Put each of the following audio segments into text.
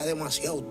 demasiado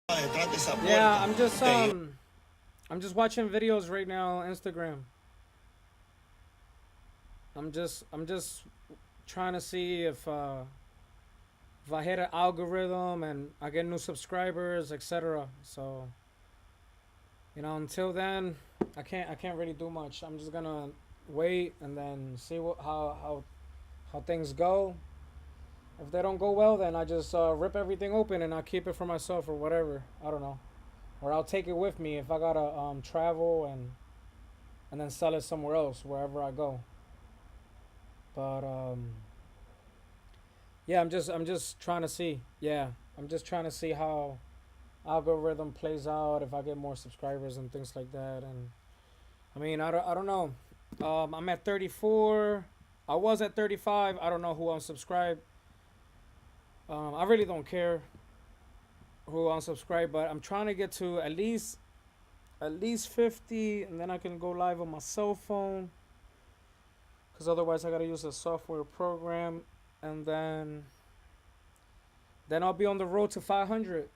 Yeah, I'm just watching videos right now on Instagram. I'm just trying to see if I hit an algorithm and I get new subscribers, etc. So, until then, I can't really do much. I'm just gonna wait and then see how things go. If they don't go well, then I just rip everything open and I keep it for myself or whatever. I don't know, or I'll take it with me if I gotta travel and then sell it somewhere else wherever I go. But yeah, I'm just trying to see. Yeah, I'm just trying to see how algorithm plays out if I get more subscribers and things like that. And I mean, I don't know. I'm at 34. I was at 35. I don't know who unsubscribed. I really don't care who unsubscribed, but I'm trying to get to at least 50, and then I can go live on my cell phone. Cause otherwise I gotta use a software program, and then I'll be on the road to 500,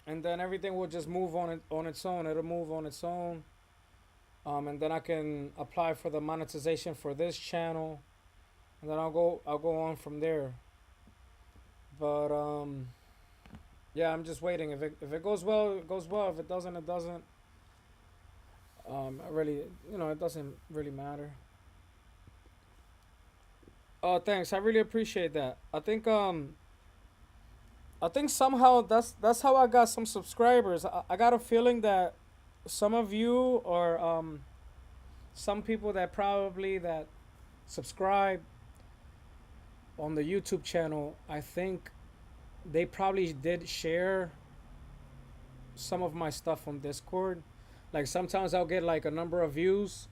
and then everything will just move on its own. It'll move on its own. And then I can apply for the monetization for this channel, and then I'll go on from there. But yeah, I'm just waiting. If it goes well, it goes well. If it doesn't, it doesn't. I really, it doesn't really matter. Oh, thanks. I really appreciate that. I think somehow that's how I got some subscribers. I got a feeling that some of you or some people that probably that subscribe on the YouTube channel, I think they probably did share some of my stuff on Discord. Like sometimes I'll get like a number of views.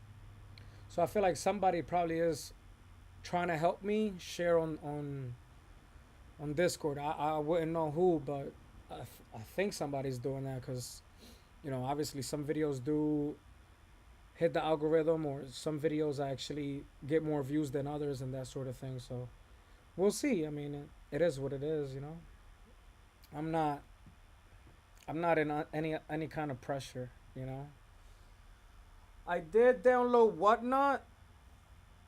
So I feel like somebody probably is trying to help me share on Discord. I wouldn't know who, but I think somebody's doing that because obviously some videos do hit the algorithm, or some videos actually get more views than others and that sort of thing. So we'll see. I mean, it is what it is. I'm not I'm not in any kind of pressure. I did download Whatnot.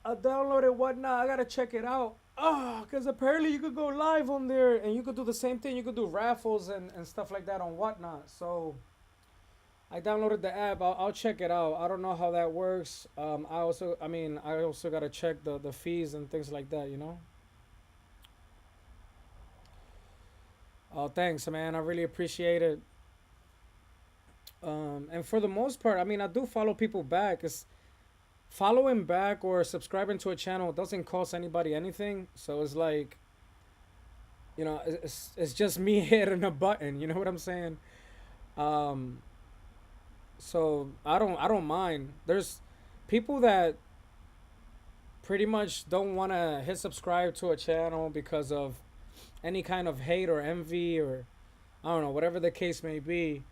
I downloaded Whatnot. I gotta check it out. Oh, because apparently you could go live on there and you could do the same thing. You could do raffles and stuff like that on Whatnot. So I downloaded the app. I'll check it out. I don't know how that works. I also gotta check the fees and things like that. Oh, thanks, man. I really appreciate it. And for the most part, I mean, I do follow people back. It's following back or subscribing to a channel doesn't cost anybody anything. So it's like, it's just me hitting a button. You know what I'm saying? Um, so I don't mind. There's people that pretty much don't want to hit subscribe to a channel because of any kind of hate or envy, or I don't know, whatever the case may be.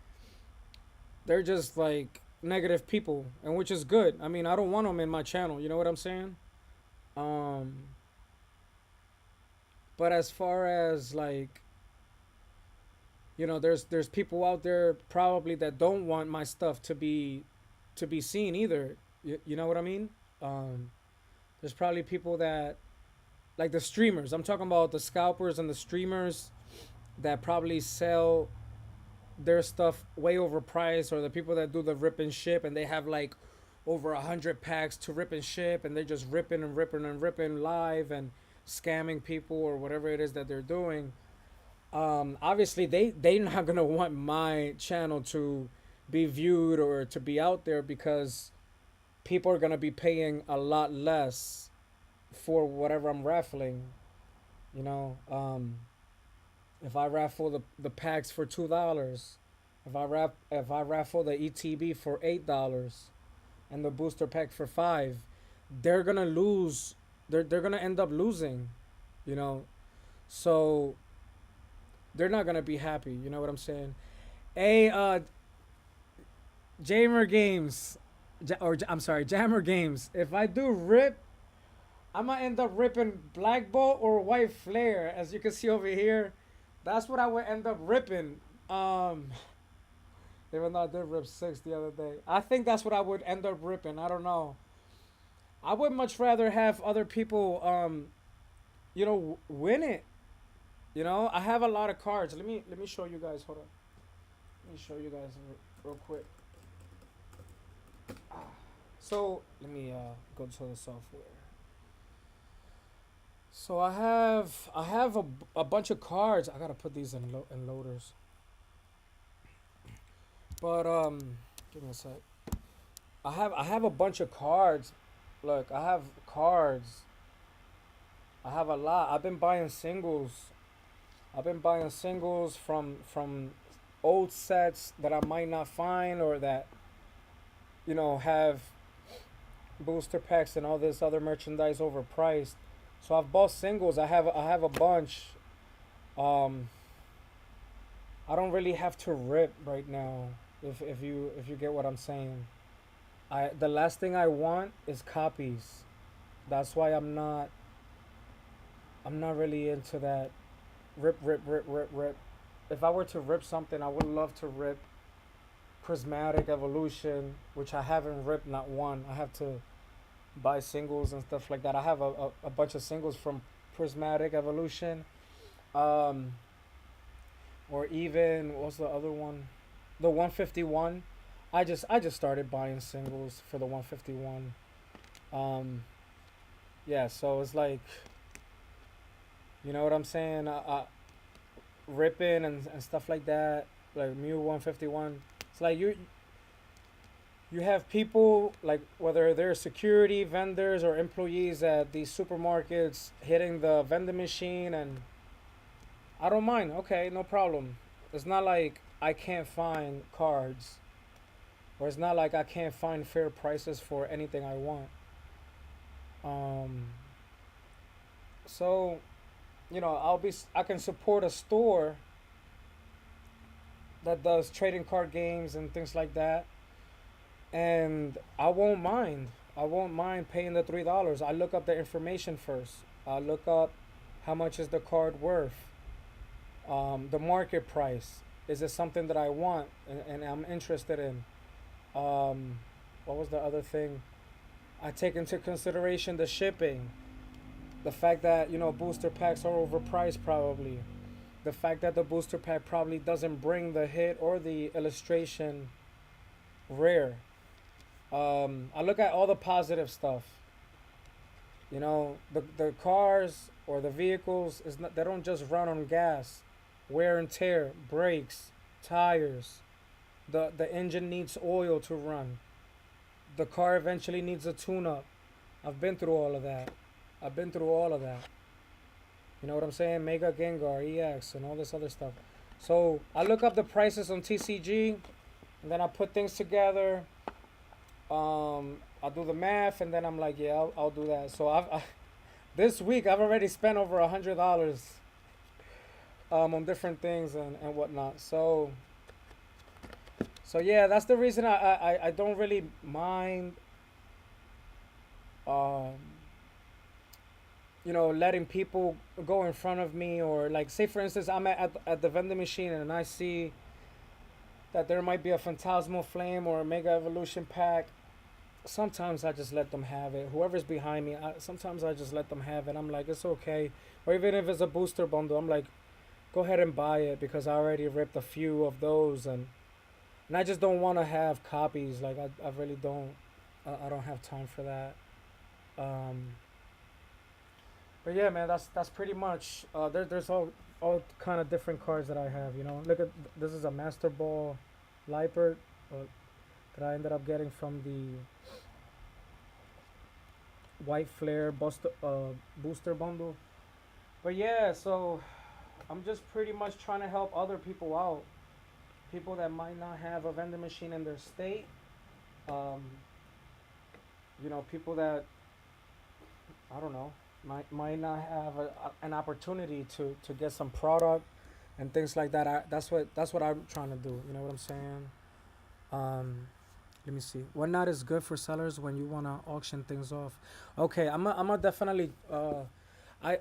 They're just like negative people, and which is good. I mean, I don't want them in my channel. You know what I'm saying? Um, but as far as like, there's people out there probably that don't want my stuff to be seen either. You know what I mean? Um, there's probably people that like the streamers. I'm talking about the scalpers and the streamers that probably sell their stuff way overpriced, or the people that do the rip and ship and they have like over 100 packs to rip and ship, and they're just ripping and ripping and ripping live and scamming people or whatever it is that they're doing. Obviously they not gonna want my channel to be viewed or to be out there, because people are gonna be paying a lot less for whatever I'm raffling. You know, if I raffle the packs for $2, if I raffle the ETB for $8 and the booster pack for 5, they're gonna lose. They're gonna end up losing. You know, so they're not gonna be happy. You know what I'm saying? Hey, Jamer Games, or I'm sorry, Jammer Games. If I do rip, I might end up ripping Black Bolt or White Flare, as you can see over here. That's what I would end up ripping. Um, even though I did rip six the other day, I think that's what I would end up ripping. I don't know. I would much rather have other people, win it. I have a lot of cards. Let me show you guys. Hold on. Let me show you guys real quick. So let me go to the software. So I have a bunch of cards. I gotta put these in loaders. But give me a sec. I have a bunch of cards. Look, I have cards. I have a lot. I've been buying singles. I've been buying singles from old sets that I might not find or that have booster packs and all this other merchandise overpriced. So I've bought singles. I have a bunch. Um, I don't really have to rip right now. If you get what I'm saying. The last thing I want is copies. That's why I'm not really into that rip rip rip rip rip. If I were to rip something, I would love to rip Prismatic Evolution, which I haven't ripped not one. I have to buy singles and stuff like that. I have a bunch of singles from Prismatic Evolution. Um, or even what's the other one? The 151. I just started buying singles for the 151. Um, yeah, so it's like you know what I'm saying. Ripping and stuff like that, like Mew 151. It's like you have people like whether they're security vendors or employees at these supermarkets hitting the vending machine, and I don't mind. Okay, no problem. It's not like I can't find cards, or it's not like I can't find fair prices for anything I want. Um, so I can support a store that does trading card games and things like that, and I won't mind. I won't mind paying the $3. I look up the information first. I look up how much is the card worth, the market price. Is it something that I want and I'm interested in? Um, what was the other thing? I take into consideration the shipping, the fact that booster packs are overpriced probably, the fact that the booster pack probably doesn't bring the hit or the illustration rare. I look at all the positive stuff. The cars or the vehicles is not, they don't just run on gas, wear and tear, brakes, tires. The engine needs oil to run. The car eventually needs a tune up. I've been through all of that. I've been through all of that. You know what I'm saying? Mega Gengar, EX, and all this other stuff. So I look up the prices on TCG, and then I put things together. I do the math, and then I'm like, yeah, I'll do that. So this week I've already spent over $100 on different things and whatnot. So yeah, that's the reason I don't really mind um, letting people go in front of me, or like say for instance I'm at the vending machine and I see that there might be a Phantasmal Flame or a Mega Evolution pack. Sometimes I just let them have it. Whoever's behind me, sometimes I just let them have it. I'm like, it's okay. Or even if it's a booster bundle, I'm like, go ahead and buy it because I already ripped a few of those, and I just don't want to have copies. Like I really don't. I don't have time for that. Um, but yeah, man, that's pretty much. There's all kind of different cards that I have. Look at this is a Master Ball, Liepert, that I ended up getting from the White Flare booster bundle. But yeah, so I'm just pretty much trying to help other people out. People that might not have a vending machine in their state. Um, people that I don't know might not have an opportunity to get some product and things like that. That's what I'm trying to do. You know what I'm saying? Um, Let me see. What not is good for sellers when you wanna auction things off? Okay, I'm a definitely. I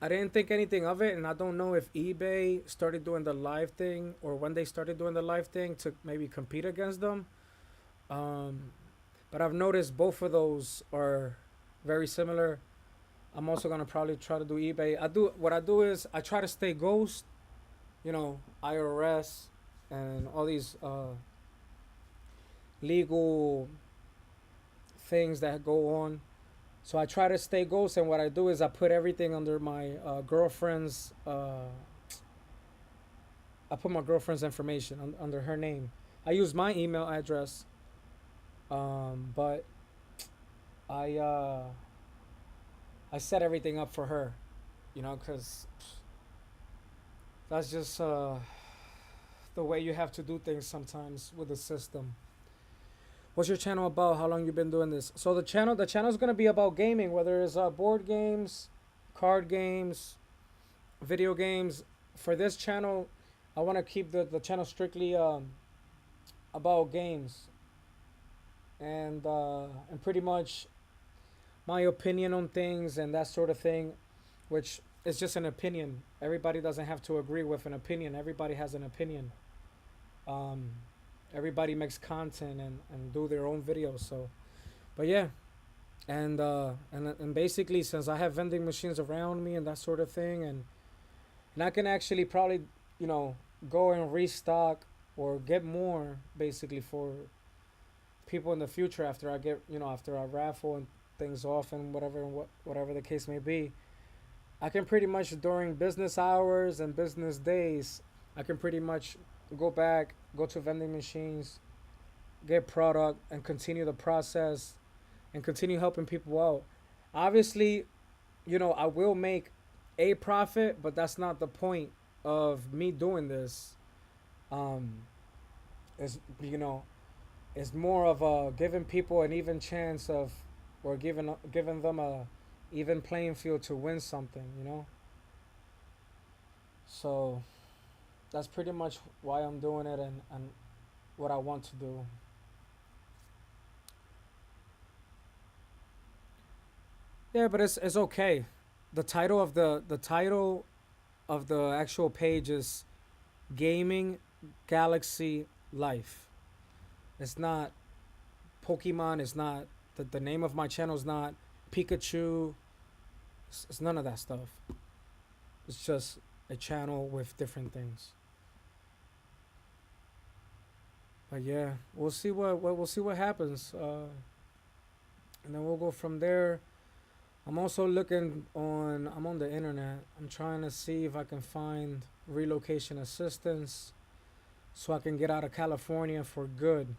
I didn't think anything of it, and I don't know if eBay started doing the live thing or when they started doing the live thing to maybe compete against them. Um, but I've noticed both of those are very similar. I'm also gonna probably try to do eBay. I do what I do is I try to stay ghost, IRS and all these legal things that go on. So I try to stay ghost, and what I do is I put everything under my girlfriend's. I put my girlfriend's information under her name. I use my email address, but I uh, I set everything up for her, because that's just the way you have to do things sometimes with the system. What's your channel about? How long you been doing this? So the channel is gonna be about gaming, whether it's board games, card games, video games. For this channel, I want to keep the channel strictly about games and pretty much my opinion on things and that sort of thing, which is just an opinion. Everybody doesn't have to agree with an opinion. Everybody has an opinion. Um, Everybody makes content and do their own videos. So, but yeah, and basically since I have vending machines around me and that sort of thing, and I can actually probably you know go and restock or get more basically for people in the future after I get after I raffle and things off and whatever the case may be. I can pretty much during business hours and business days, I can pretty much go back, go to vending machines, get product, and continue the process and continue helping people out. Obviously, I will make a profit, but that's not the point of me doing this. Um, is it's more of giving people an even chance of, or giving them a even playing field to win something. So that's pretty much why I'm doing it and what I want to do. Yeah, but it's okay. The title of the actual page is Gaming Galaxy Life. It's not Pokemon. It's not the name of my channel is not Pikachu. It's none of that stuff. It's just a channel with different things. But yeah, we'll see what happens, and then we'll go from there. I'm also looking on. I'm on the internet. I'm trying to see if I can find relocation assistance so I can get out of California for good.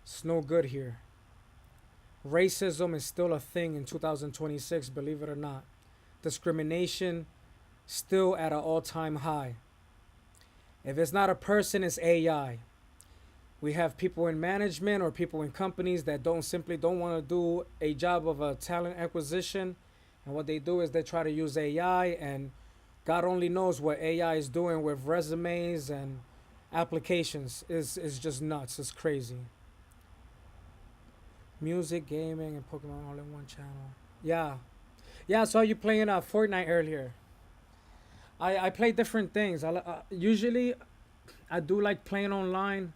It's no good here. Racism is still a thing in 2026, believe it or not. Discrimination still at an all-time high. If it's not a person, it's AI. We have people in management or people in companies that don't want to do a job of a talent acquisition, and what they do is they try to use AI, and God only knows what AI is doing with resumes and applications. Is just nuts. It's crazy. Music, gaming, and Pokemon all in one channel. Yeah, yeah. I saw you playing Fortnite earlier. I play different things. Usually I do like playing online,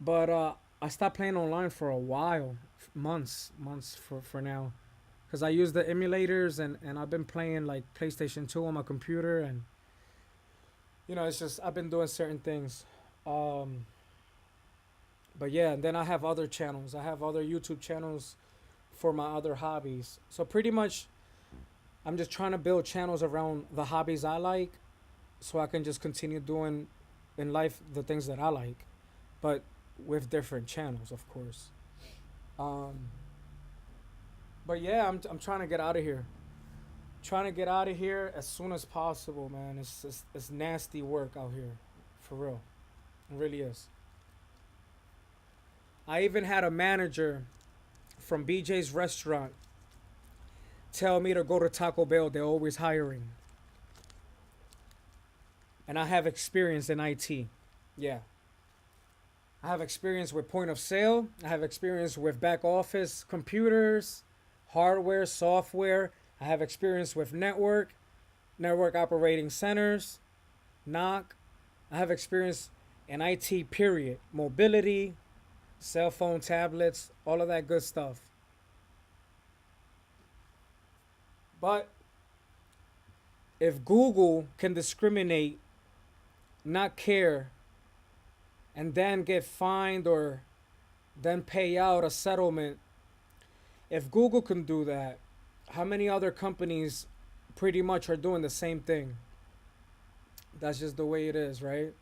but I stopped playing online for a while, months for now, because I use the emulators and I've been playing like PlayStation 2 on my computer, and it's just I've been doing certain things. Um, but yeah, and then I have other channels. I have other YouTube channels for my other hobbies. So pretty much, I'm just trying to build channels around the hobbies I like, so I can just continue doing in life the things that I like, but with different channels, of course. Um, but yeah, I'm trying to get out of here. Trying to get out of here as soon as possible, man. It's nasty work out here, for real. It really is. I even had a manager from BJ's restaurant tell me to go to Taco Bell. They're always hiring, and I have experience in IT. Yeah, I have experience with point of sale. I have experience with back office computers, hardware, software. I have experience with network operating centers, knock. I have experience in IT, period. Mobility, cell phone, tablets, all of that good stuff. But if Google can discriminate, not care, and then get fined or then pay out a settlement, if Google can do that, how many other companies pretty much are doing the same thing? That's just the way it is, right?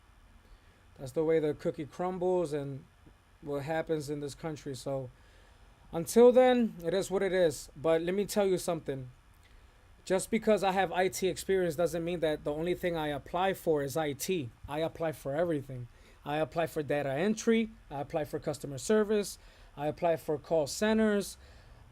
That's the way the cookie crumbles and what happens in this country. So until then, it is what it is. But let me tell you something. Just because I have IT experience doesn't mean that the only thing I apply for is IT. I apply for everything. I apply for data entry. I apply for customer service. I apply for call centers.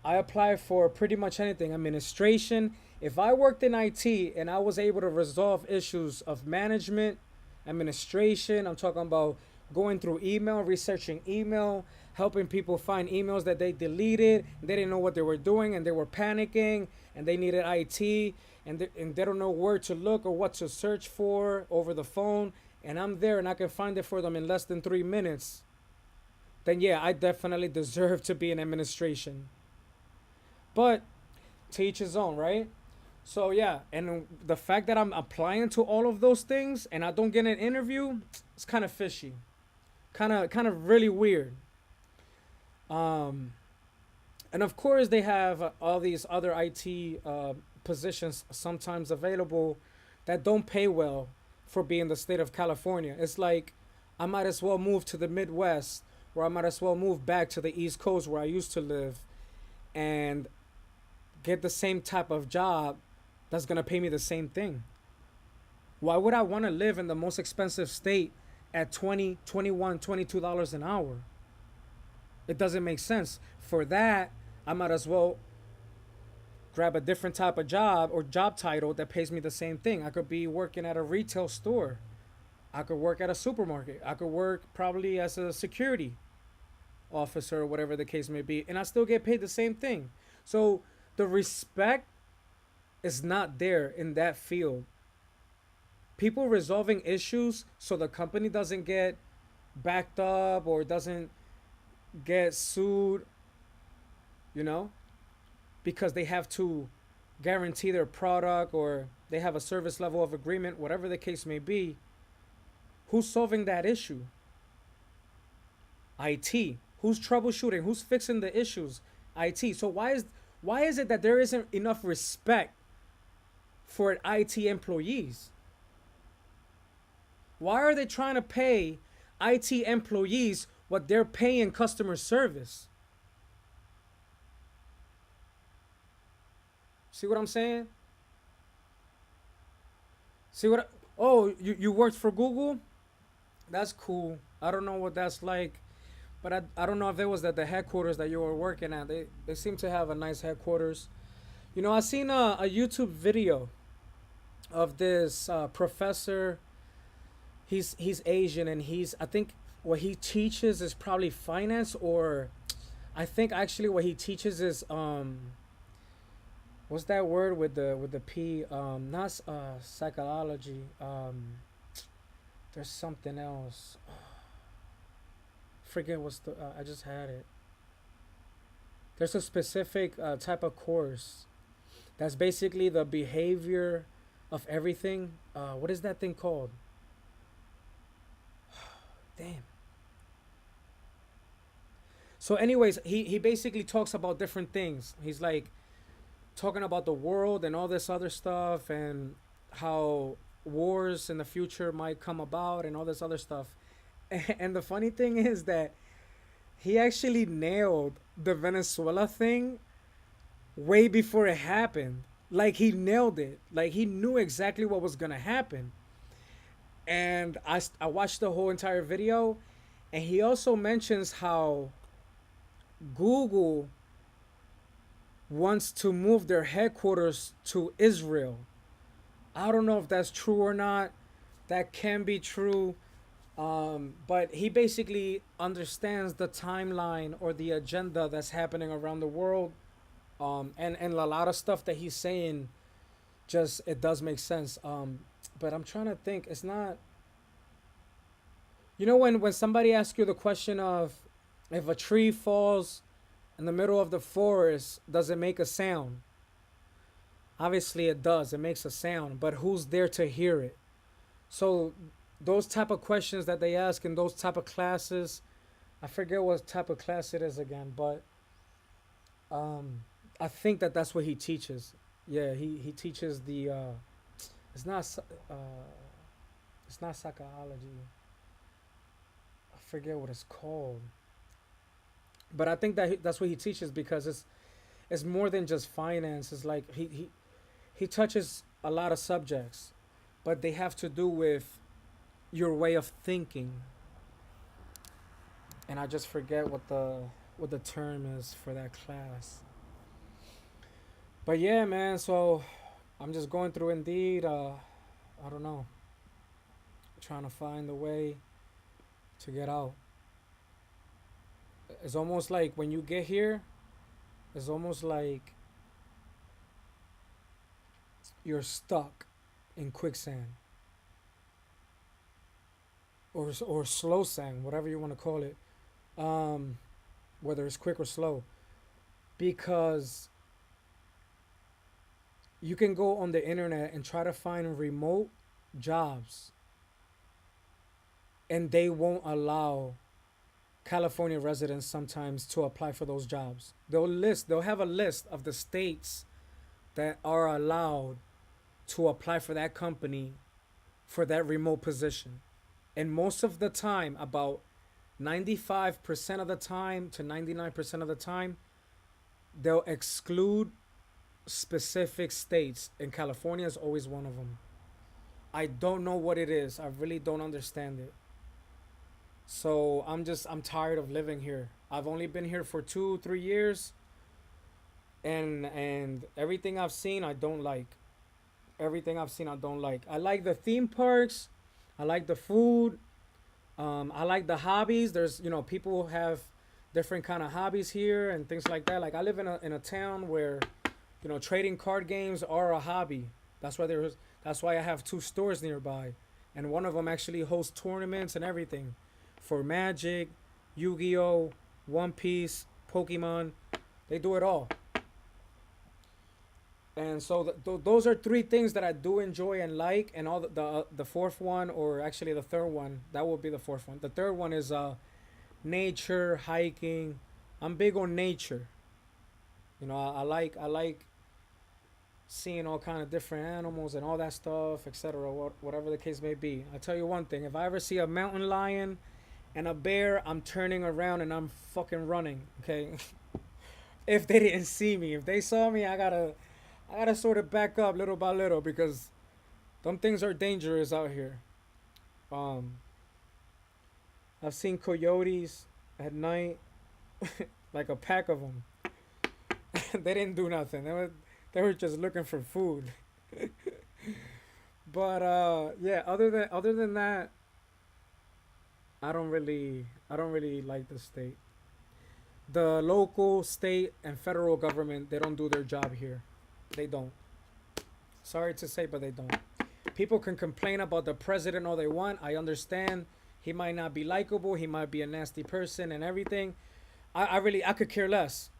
I apply for pretty much anything. Administration. If I worked in IT and I was able to resolve issues of management, administration, I'm talking about going through email, researching email, helping people find emails that they deleted. They didn't know what they were doing and they were panicking and they needed IT and they don't know where to look or what to search for over the phone. And I'm there and I can find it for them in less than 3 minutes. Then yeah, I definitely deserve to be in administration. But to each his own, right? So yeah, and the fact that I'm applying to all of those things and I don't get an interview, it's kind of fishy, kind of really weird. Um, and of course they have all these other IT positions sometimes available that don't pay well for being the state of California. It's like I might as well move to the Midwest, or I might as well move back to the East Coast where I used to live, and get the same type of job that's gonna pay me the same thing. Why would I want to live in the most expensive state at 20, 21, $22 an hour? It doesn't make sense. For that, I might as well grab a different type of job or job title that pays me the same thing. I could be working at a retail store. I could work at a supermarket. I could work probably as a security officer or whatever the case may be, and I still get paid the same thing. So the respect is not there in that field. People resolving issues so the company doesn't get backed up or doesn't get sued, you know, because they have to guarantee their product or they have a service level of agreement, whatever the case may be. Who's solving that issue? IT. Who's troubleshooting? Who's fixing the issues? IT. So why is it that there isn't enough respect for IT employees? Why are they trying to pay IT employees what they're paying customer service? See what I'm saying? See what? Oh, you worked for Google? That's cool. I don't know what that's like, but I don't know if it was at the headquarters that you were working at. They seem to have a nice headquarters. You know, I seen a YouTube video of this professor. He's Asian and he's, I think what he teaches is probably finance, or I think actually what he teaches is what's that word with the P, not psychology, there's something else, forget what's the I just had it. There's a specific type of course that's basically the behavior of everything. What is that thing called? Damn. So anyways, he basically talks about different things. He's like talking about the world and all this other stuff and how wars in the future might come about and all this other stuff. And the funny thing is that he actually nailed the Venezuela thing way before it happened. Like he nailed it. Like he knew exactly what was gonna happen. And I watched the whole entire video, and he also mentions how Google wants to move their headquarters to Israel. I don't know if that's true or not. That can be true. But he basically understands the timeline or the agenda that's happening around the world. And a lot of stuff that he's saying just it does make sense. But I'm trying to think. It's not. You know when somebody asks you the question of if a tree falls in the middle of the forest, does it make a sound? Obviously it does. It makes a sound, but who's there to hear it? So those type of questions that they ask in those type of classes, I forget what type of class it is again, but um, I think that that's what he teaches. Yeah, he teaches the it's not it's not psychology. I forget what it's called, but I think that that's what he teaches because it's more than just finance. It's like he touches a lot of subjects, but they have to do with your way of thinking. And I just forget what the term is for that class. But yeah, man. So I'm just going through Indeed. I don't know, trying to find a way to get out. It's almost like when you get here, it's almost like you're stuck in quicksand or slow sand, whatever you want to call it. Um, whether it's quick or slow, because you can go on the internet and try to find remote jobs, and they won't allow California residents sometimes to apply for those jobs. They'll have a list of the states that are allowed to apply for that company for that remote position. And most of the time, about 95% of the time to 99% of the time, they'll exclude specific states, and California is always one of them. I don't know what it is. I really don't understand it. So I'm tired of living here. I've only been here for 2 3 years, and everything I've seen I don't like. Everything I've seen I don't like. I like the theme parks. I like the food. I like the hobbies. There's people have different kind of hobbies here and things like that. Like I live in a town where trading card games are a hobby. That's why there's that's why I have two stores nearby, and one of them actually hosts tournaments and everything for Magic, Yu-Gi-Oh, One Piece, Pokemon. They do it all. And so those are three things that I do enjoy and like, and all the fourth one, or actually the third one, that will be the fourth one. The third one is nature, hiking. I'm big on nature. I like seeing all kind of different animals and all that stuff, etc. Whatever the case may be. I tell you one thing: if I ever see a mountain lion and a bear, I'm turning around and I'm fucking running. Okay, if they didn't see me, if they saw me, I gotta sort of back up little by little because them things are dangerous out here. Um, I've seen coyotes at night, like a pack of them. They didn't do nothing. They were just looking for food. But yeah, other than that, I don't really like the state. The local, state, and federal government, they don't do their job here. They don't. Sorry to say, but they don't. People can complain about the president all they want. I understand. He might not be likable. He might be a nasty person and everything. I could care less.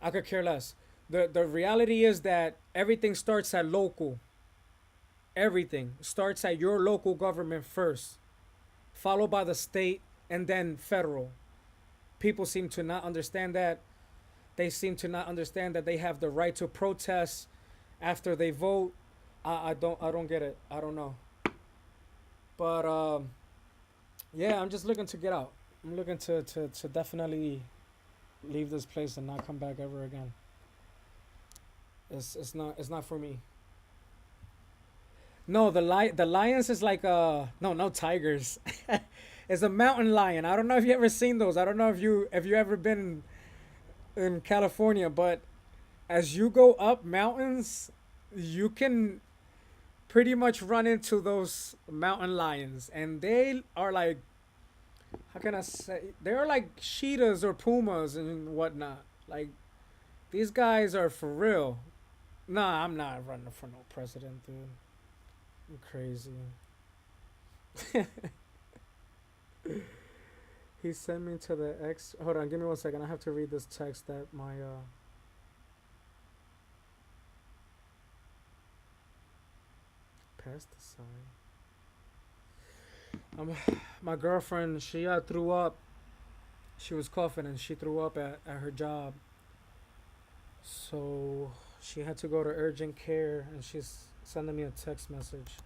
I could care less. The reality is that everything starts at local. Everything starts at your local government first, followed by the state and then federal. People seem to not understand that. They seem to not understand that they have the right to protest after they vote. I don't get it. I don't know. But yeah, I'm just looking to get out. I'm looking to definitely leave this place and not come back ever again. It's not for me. No, the lions is like no tigers. It's a mountain lion. I don't know if you ever seen those. I don't know if you ever been in California, but as you go up mountains, you can pretty much run into those mountain lions, and they are like, how can I say, they're like cheetahs or pumas and whatnot. Like These guys are for real. Nah, I'm not running for no president, dude. I'm crazy. He sent me to the X. Hold on, give me 1 second. I have to read this text that my pesticide. My girlfriend, she threw up. She was coughing and she threw up at her job. So she had to go to urgent care and she's sending me a text message.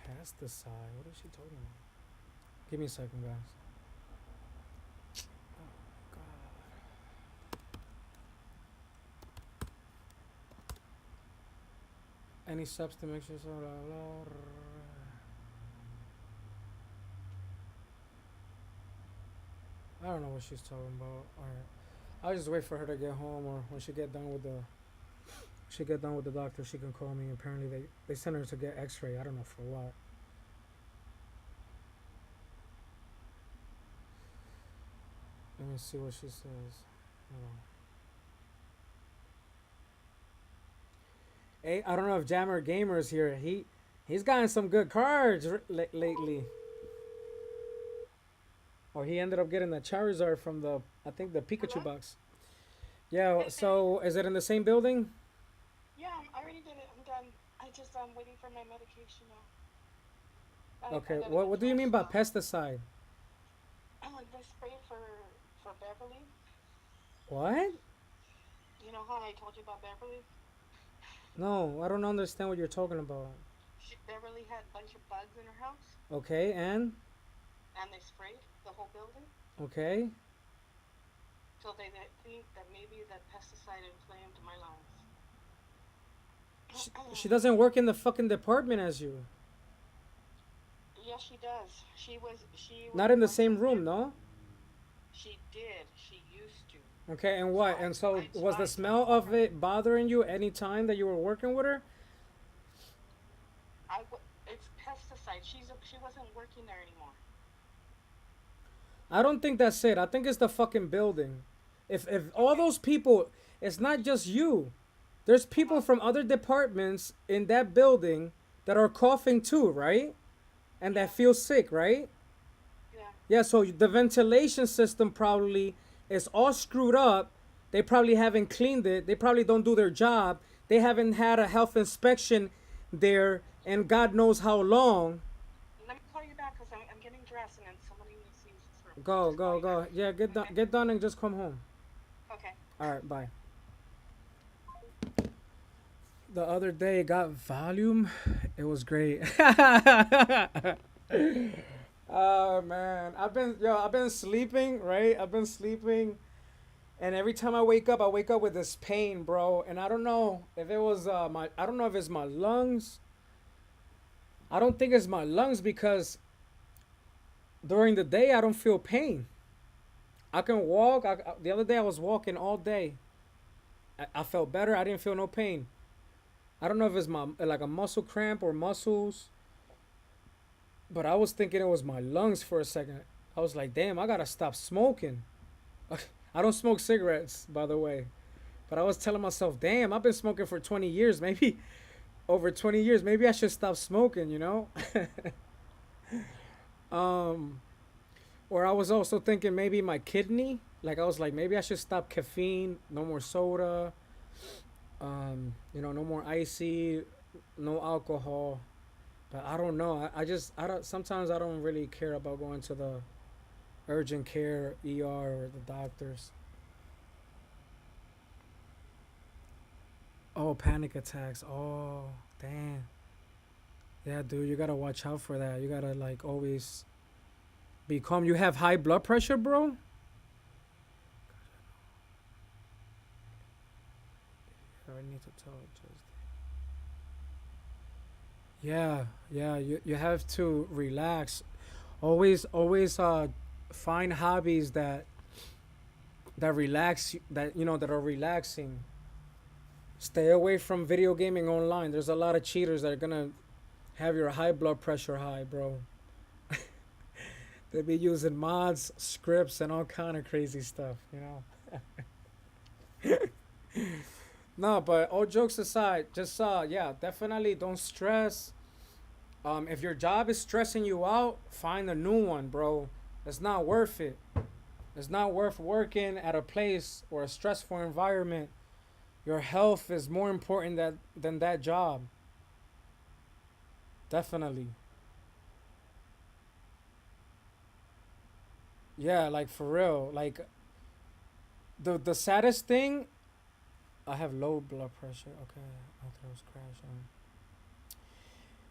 Pesticide? What is she talking about? Give me a second, guys. Oh, God. Any substance mixtures? I don't know what she's talking about. Alright. I'll just wait for her to get home, or when she get done with the doctor, she can call me. Apparently they sent her to get x-ray. I don't know for what. Let me see what she says. Hold on. Hey, I don't know if Jammer Gamer is here. He's gotten some good cards lately. Or he ended up getting the Charizard from the, I think, the Pikachu box. Yeah, so is it in the same building? Yeah, I already did it. I'm done. I just waiting for my medication now. Okay, what do you mean by pesticide? The spray for Beverly. What? You know how I told you about Beverly? No, I don't understand what you're talking about. Beverly had a bunch of bugs in her house. Okay, and They sprayed the whole building. Okay. So they think that maybe that pesticide inflamed my lungs. She doesn't work in the fucking department as you. Yes, she does. She was Not in the same room, no? She did. She used to. Okay, and what? And so was the smell of it bothering you any time that you were working with her? It's pesticide. She wasn't working there anymore. I don't think that's it. I think it's the fucking building. If all those people, it's not just you. There's people from other departments in that building that are coughing too, right? And that feel sick, right? Yeah. Yeah, so the ventilation system probably is all screwed up. They probably haven't cleaned it. They probably don't do their job. They haven't had a health inspection there and God knows how long. Let me call you back because I'm getting dressed and then somebody needs to use this room. Go. Yeah, get done and just come home. Okay. All right, bye. The other day got volume. It was great. Oh man, I've been sleeping, right? I've been sleeping, and every time I wake up with this pain, bro. And I don't know if it was I don't know if it's my lungs. I don't think it's my lungs because during the day I don't feel pain. I can walk. The other day I was walking all day. I felt better. I didn't feel no pain. I don't know if it's my like a muscle cramp or muscles, but I was thinking it was my lungs for a second. I was like, damn, I gotta stop smoking. I don't smoke cigarettes, by the way, but I was telling myself, damn, I've been smoking for 20 years, maybe over 20 years. Maybe I should stop smoking, you know? um, or I was also thinking maybe my kidney. Like I was like, maybe I should stop caffeine, no more soda. No more icy, no alcohol. But I don't know. I don't. Sometimes I don't really care about going to the urgent care, ER, or the doctors. Oh, panic attacks. Oh, damn. Yeah, dude, you gotta watch out for that. You gotta like always be calm. You have high blood pressure, bro? I need to tell Tuesday. Yeah. You have to relax. Always find hobbies that relax that are relaxing. Stay away from video gaming online. There's a lot of cheaters that are gonna have your high blood pressure high, bro. They be using mods, scripts, and all kind of crazy stuff. No, but all jokes aside, just yeah, definitely don't stress. If your job is stressing you out, find a new one, bro. It's not worth it. It's not worth working at a place or a stressful environment. Your health is more important than that job. Definitely. Yeah, like for real. Like the saddest thing, I have low blood pressure. Okay, my throat's crashing.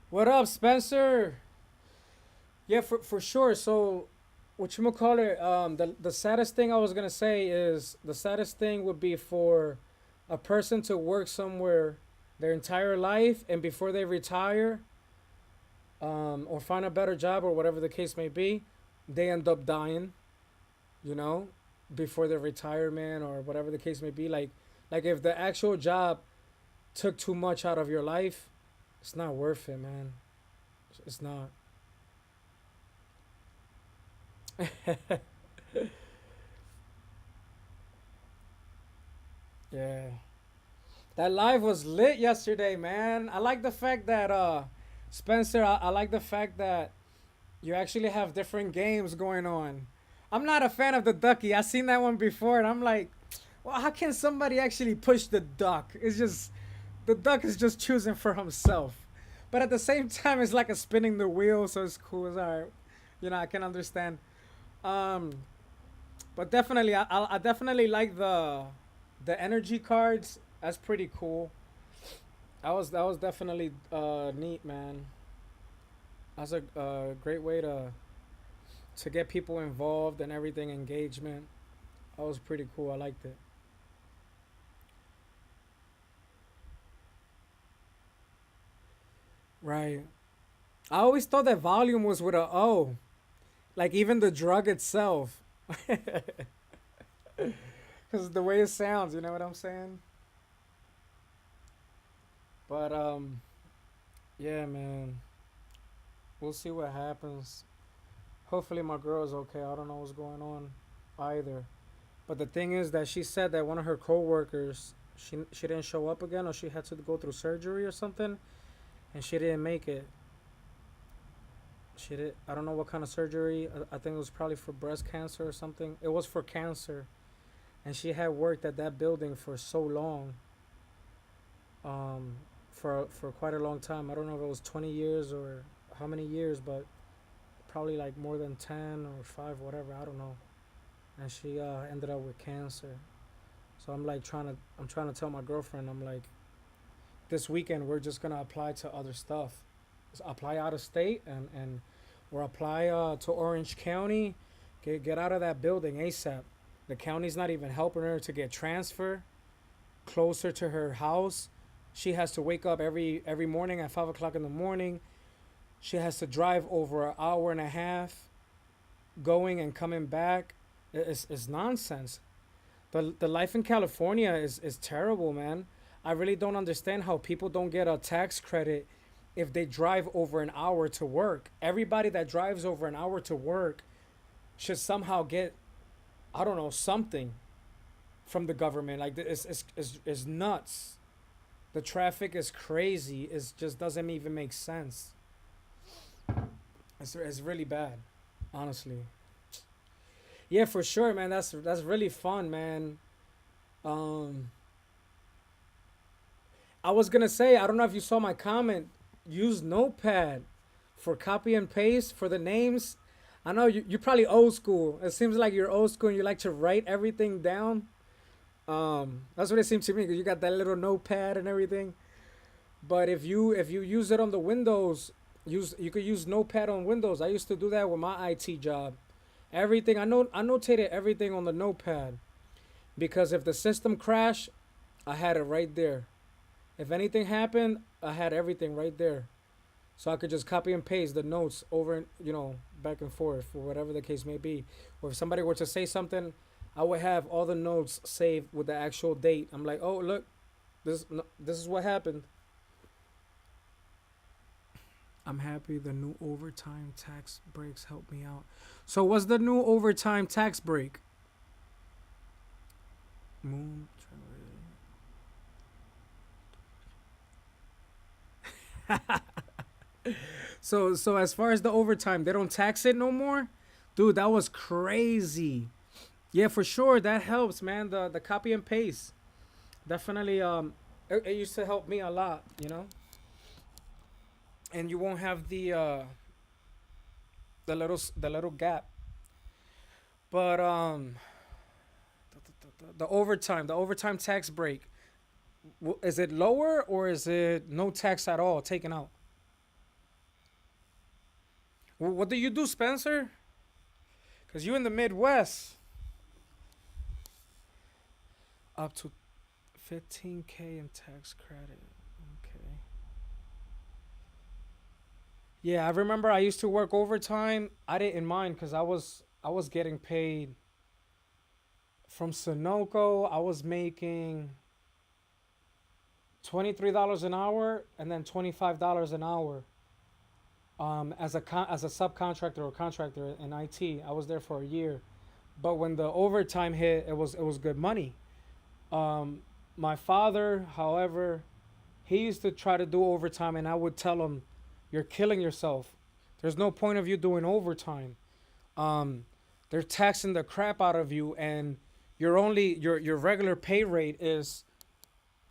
What up, Spencer? Yeah, for sure. So, what you call it? The saddest thing I was gonna say is the saddest thing would be for a person to work somewhere their entire life and before they retire, or find a better job or whatever the case may be, they end up dying. You know, before their retirement or whatever the case may be. Like if the actual job took too much out of your life, it's not worth it, man. It's not. Yeah. That live was lit yesterday, man. I like the fact that Spencer, I like the fact that you actually have different games going on. I'm not a fan of the ducky. I seen that one before and I'm like, well, how can somebody actually push the duck? It's just the duck is just choosing for himself. But at the same time it's like a spinning the wheel, so it's cool. It's alright. I can understand. Um but definitely I definitely like the energy cards. That's pretty cool. That was definitely neat, man. That's a great way to get people involved and everything, engagement. That was pretty cool. I liked it. Right. I always thought that volume was with a O. Like even the drug itself. Because the way it sounds, you know what I'm saying? But yeah, man. We'll see what happens. Hopefully my girl is okay. I don't know what's going on either. But the thing is that she said that one of her coworkers, she didn't show up again, or she had to go through surgery or something, and she didn't make it. She did. I don't know what kind of surgery. I think it was probably for breast cancer or something. It was for cancer, and she had worked at that building for so long. Um, for quite a long time. I don't know if it was 20 years or how many years, but probably like more than 10 or 5, whatever. I don't know. And she ended up with cancer. So I'm trying to tell my girlfriend. I'm like, this weekend we're just gonna apply to other stuff. Just apply out of state and or apply to Orange County. Get out of that building ASAP. The county's not even helping her to get transfer closer to her house. She has to wake up every morning at 5 o'clock in the morning. She has to drive over an hour and a half, going and coming back. It's nonsense. The life in California is terrible, man. I really don't understand how people don't get a tax credit if they drive over an hour to work. Everybody that drives over an hour to work should somehow get, I don't know, something from the government. Like it's nuts. The traffic is crazy. It just doesn't even make sense. It's really bad, honestly. Yeah, for sure, man. That's really fun, man. Um, I was gonna say, I don't know if you saw my comment. Use Notepad for copy and paste for the names. I know you're probably old school. It seems like you're old school and you like to write everything down. That's what it seems to me. 'Cause you got that little notepad and everything. But if you use it on the Windows, you could use Notepad on Windows. I used to do that with my IT job. Everything I notated everything on the Notepad because if the system crashed, I had it right there. If anything happened, I had everything right there. So I could just copy and paste the notes over, back and forth, or whatever the case may be. Or if somebody were to say something, I would have all the notes saved with the actual date. I'm like, oh look, this is what happened. I'm happy the new overtime tax breaks help me out. So what's the new overtime tax break? Moon. So as far as the overtime, they don't tax it no more, dude. That was crazy. Yeah, for sure that helps, man. The copy and paste definitely it used to help me a lot, and you won't have the little gap. But the overtime tax break, is it lower or is it no tax at all taken out? What do you do, Spencer? Because you in the Midwest. Up to 15K in tax credit. Okay. Yeah, I remember I used to work overtime. I didn't mind because I was getting paid from Sunoco. I was making $23 an hour and then $25 an hour. As a subcontractor or contractor in IT, I was there for a year. But when the overtime hit, it was good money. Um, my father, however, he used to try to do overtime, and I would tell him, "You're killing yourself. There's no point of you doing overtime. Um, they're taxing the crap out of you, and your regular pay rate is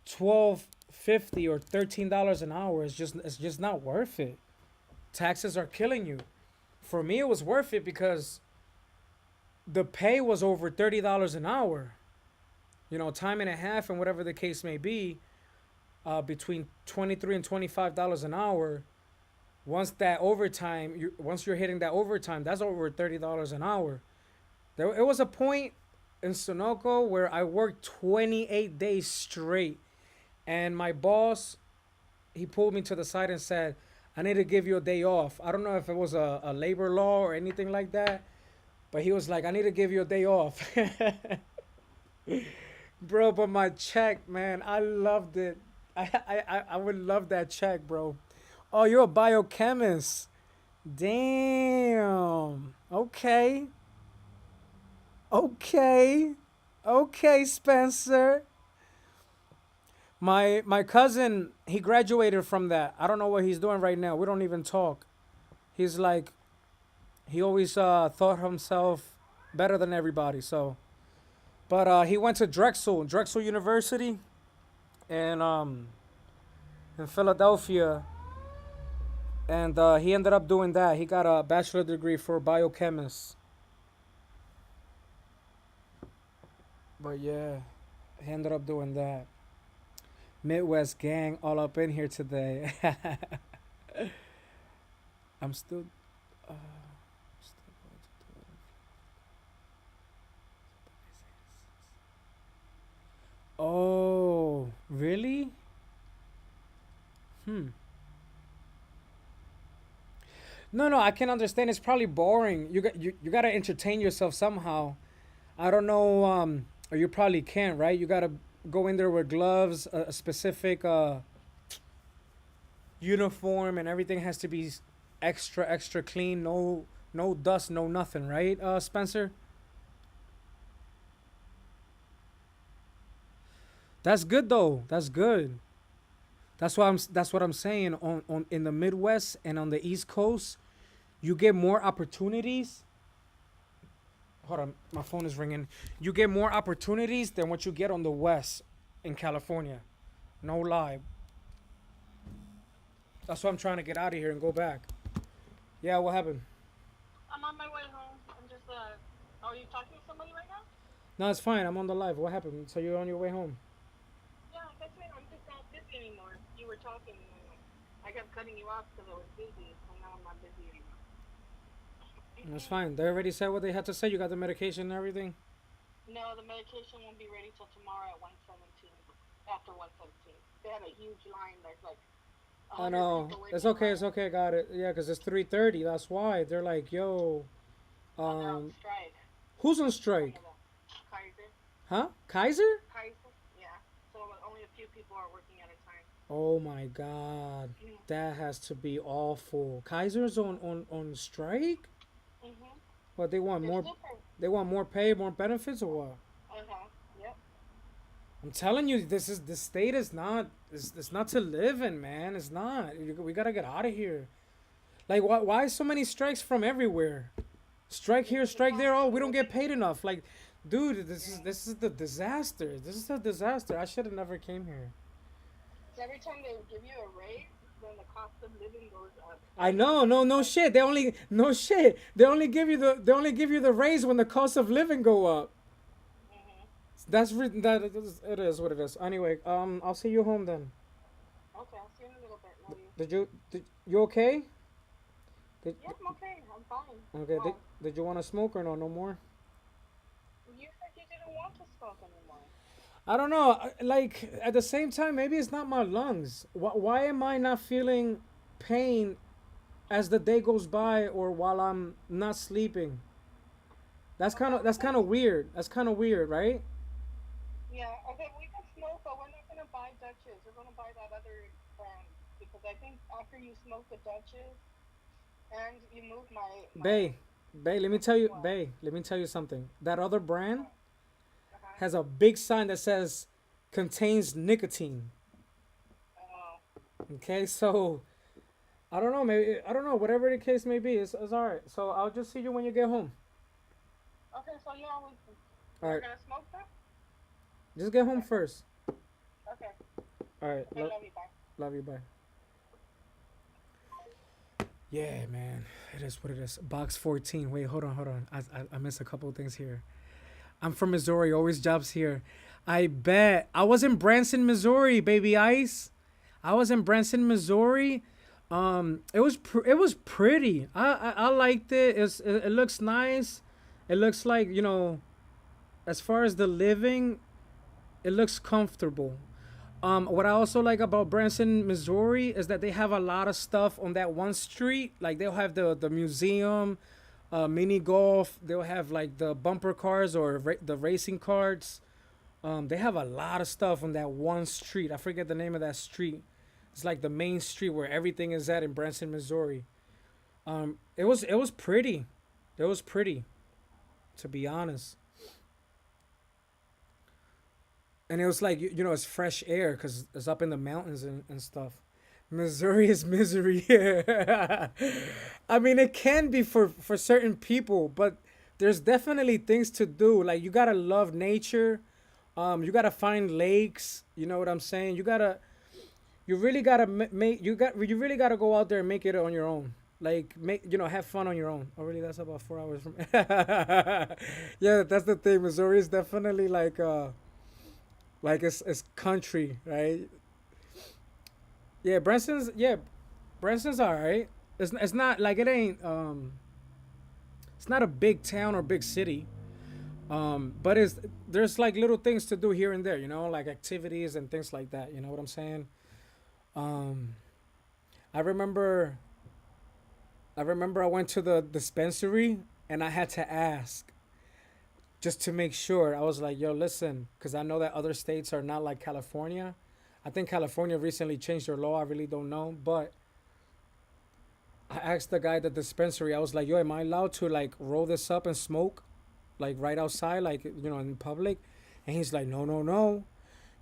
12.50 or $13 an hour. It's just not worth it. Taxes are killing you. For me, it was worth it because the pay was over $30 an hour. Time and a half and whatever the case may be, between 23 and $25 an hour. Once you're hitting that overtime, that's over $30 an hour. It was a point in Sunoco where I worked 28 days straight, and my boss, he pulled me to the side and said, "I need to give you a day off." I don't know if it was a labor law or anything like that, but he was like, "I need to give you a day off." Bro, but my check, man, I loved it. I would love that check, bro. Oh, you're a biochemist. Damn. Okay. Okay. Okay, Spencer. My cousin, he graduated from that. I don't know what he's doing right now. We don't even talk. He's like, he always thought himself better than everybody. So, but he went to Drexel University, and in Philadelphia, and he ended up doing that. He got a bachelor degree for biochemist. But yeah, he ended up doing that. Midwest gang all up in here today. I'm still. Uh, oh, really? Hmm. No, no, I can understand. It's probably boring. You gotta entertain yourself somehow. I don't know. Or you probably can't, right? You gotta go in there with gloves, a specific uniform, and everything has to be extra, extra clean. No, no dust, no nothing, right, Spencer? That's good though. That's good. That's what I'm saying. On in the Midwest and on the East Coast, you get more opportunities. Hold on, my phone is ringing. You get more opportunities than what you get on the West in California. No lie. That's why I'm trying to get out of here and go back. Yeah, what happened? I'm on my way home. I'm just Oh, are you talking to somebody right now? No, it's fine. I'm on the live. What happened? So you're on your way home? Yeah, that's right. I'm just not busy anymore. You were talking, and I kept cutting you off because I was busy, and now I'm not busy anymore. That's fine. They already said what they had to say. You got the medication and everything. No, the medication won't be ready till tomorrow at 1:17. After 1:17, they have a huge line. There's like a I hundred know. people waiting It's in okay. line. It's okay. Got it. Yeah, because it's 3:30. That's why they're like, yo, Oh, they're on um, strike. who's on Some strike? of them. Kaiser. Huh? Kaiser? Kaiser. Yeah. So only a few people are working at a time. Oh my God, Mm. that has to be awful. Kaiser's on strike. Mhm. What they want They're more? super. They want more pay, more benefits, or what? Uh huh. Yep. I'm telling you, this state is not it's not to live in, man. It's not. We gotta get out of here. Like, why so many strikes from everywhere? Strike here, Because the strike there. cost Oh, of we don't get living. paid enough. Like, dude, Yeah. this is the disaster. This is a disaster. I should have never came here. So every time they give you a raise, then the cost of living goes up. I Like know, no like. shit. They only no shit. They only give you the raise when the cost of living go up. Mhm. That it is what it is. Anyway, I'll see you home then. Okay, I'll see you in a little bit. Love you. Did you okay? Did, Yep, I'm okay. I'm fine. okay. Why? Did you want to smoke or no? No more. You said you didn't want to smoke anymore. I don't know. Like at the same time, maybe it's not my lungs. Why am I not feeling pain as the day goes by or while I'm not sleeping? Okay, we That's can. kind of weird. That's kind of weird, right? Yeah, okay, we can smoke, but we're not gonna buy Dutches. We're gonna buy that other brand because I think after you smoke the Dutches and you move my Bay, Bay. Let me tell you, what Bay. Let me tell you something. That other brand what uh-huh. has a big sign that says contains nicotine. Oh, Okay, so I don't know. Maybe I don't know. Whatever the case may be, it's all right. So I'll just see you when you get home. okay. So yeah, All we're right, gonna smoke that. just get home Okay, first. okay, All right, okay. Love you. Bye. love you. Bye. Yeah, man. It is what it is. Box 14. Wait, hold on. I missed a couple of things here. I'm from Missouri. Always jobs here. I bet. I was in Branson, Missouri, baby ice. I was in Branson, Missouri. It was pretty. I liked it. It looks nice. It looks like, as far as the living, it looks comfortable. What I also like about Branson, Missouri, is that they have a lot of stuff on that one street. Like they'll have the museum, mini golf. They'll have like the bumper cars or the racing carts. They have a lot of stuff on that one street. I forget the name of that street. It's like the main street where everything is at in Branson, Missouri. It was pretty. It was pretty, to be honest. And it was like it's fresh air because it's up in the mountains and stuff. Missouri is misery. I mean, it can be for certain people, but there's definitely things to do. Like you gotta love nature. You gotta find lakes. You know what I'm saying? You really gotta make you really gotta go out there and make it on your own. Like have fun on your own. Oh really? That's about 4 hours from. Yeah, that's the thing. Missouri is definitely like it's country, right? Yeah, Branson's all right. It's not like it ain't it's not a big town or big city. But there's like little things to do here and there, like activities and things like that. You know what I'm saying? Um, I remember I went to the dispensary and I had to ask just to make sure. I was like, yo, listen, because I know that other states are not like California. I think California recently changed their law. I really don't know. But I asked the guy at the dispensary, I was like, yo, am I allowed to like roll this up and smoke? Like right outside, like, in public? And he's like, no, no, no.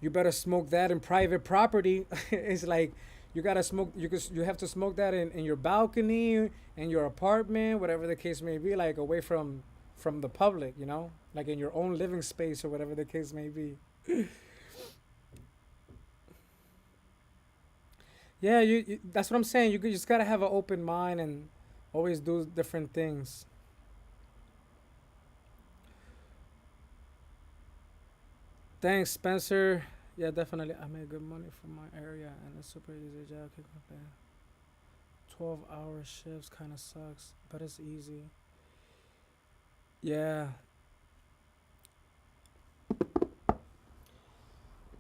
You better smoke that in private property. It's like, you gotta smoke, you have to smoke that in your balcony, in your apartment, whatever the case may be, like away from the public, like in your own living space or whatever the case may be. Yeah, that's what I'm saying. You just gotta have an open mind and always do different things. Thanks, Spencer. Yeah, definitely. I made good money from my area and it's super easy job. 12-hour shifts kind of sucks, but it's easy. Yeah,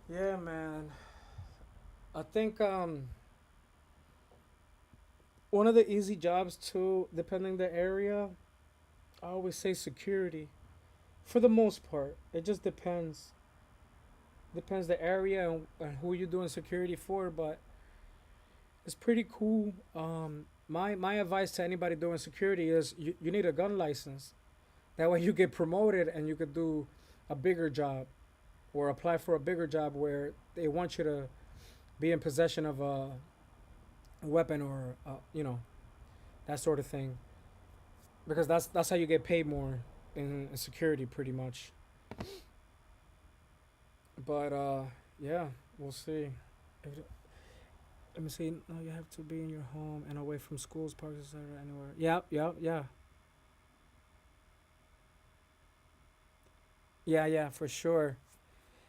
yeah, man. I think one of the easy jobs too, depending the area, I always say security. For the most part, it just depends. Depends the area and who you're doing security for, but it's pretty cool. My advice to anybody doing security is you need a gun license. That way you get promoted and you could do a bigger job or apply for a bigger job where they want you to be in possession of a weapon or that sort of thing. Because that's how you get paid more in security, pretty much. But yeah, we'll see. Let me see. No, you have to be in your home and away from schools, parks, etc. Anywhere. Yep, yep, yeah, yeah, for sure.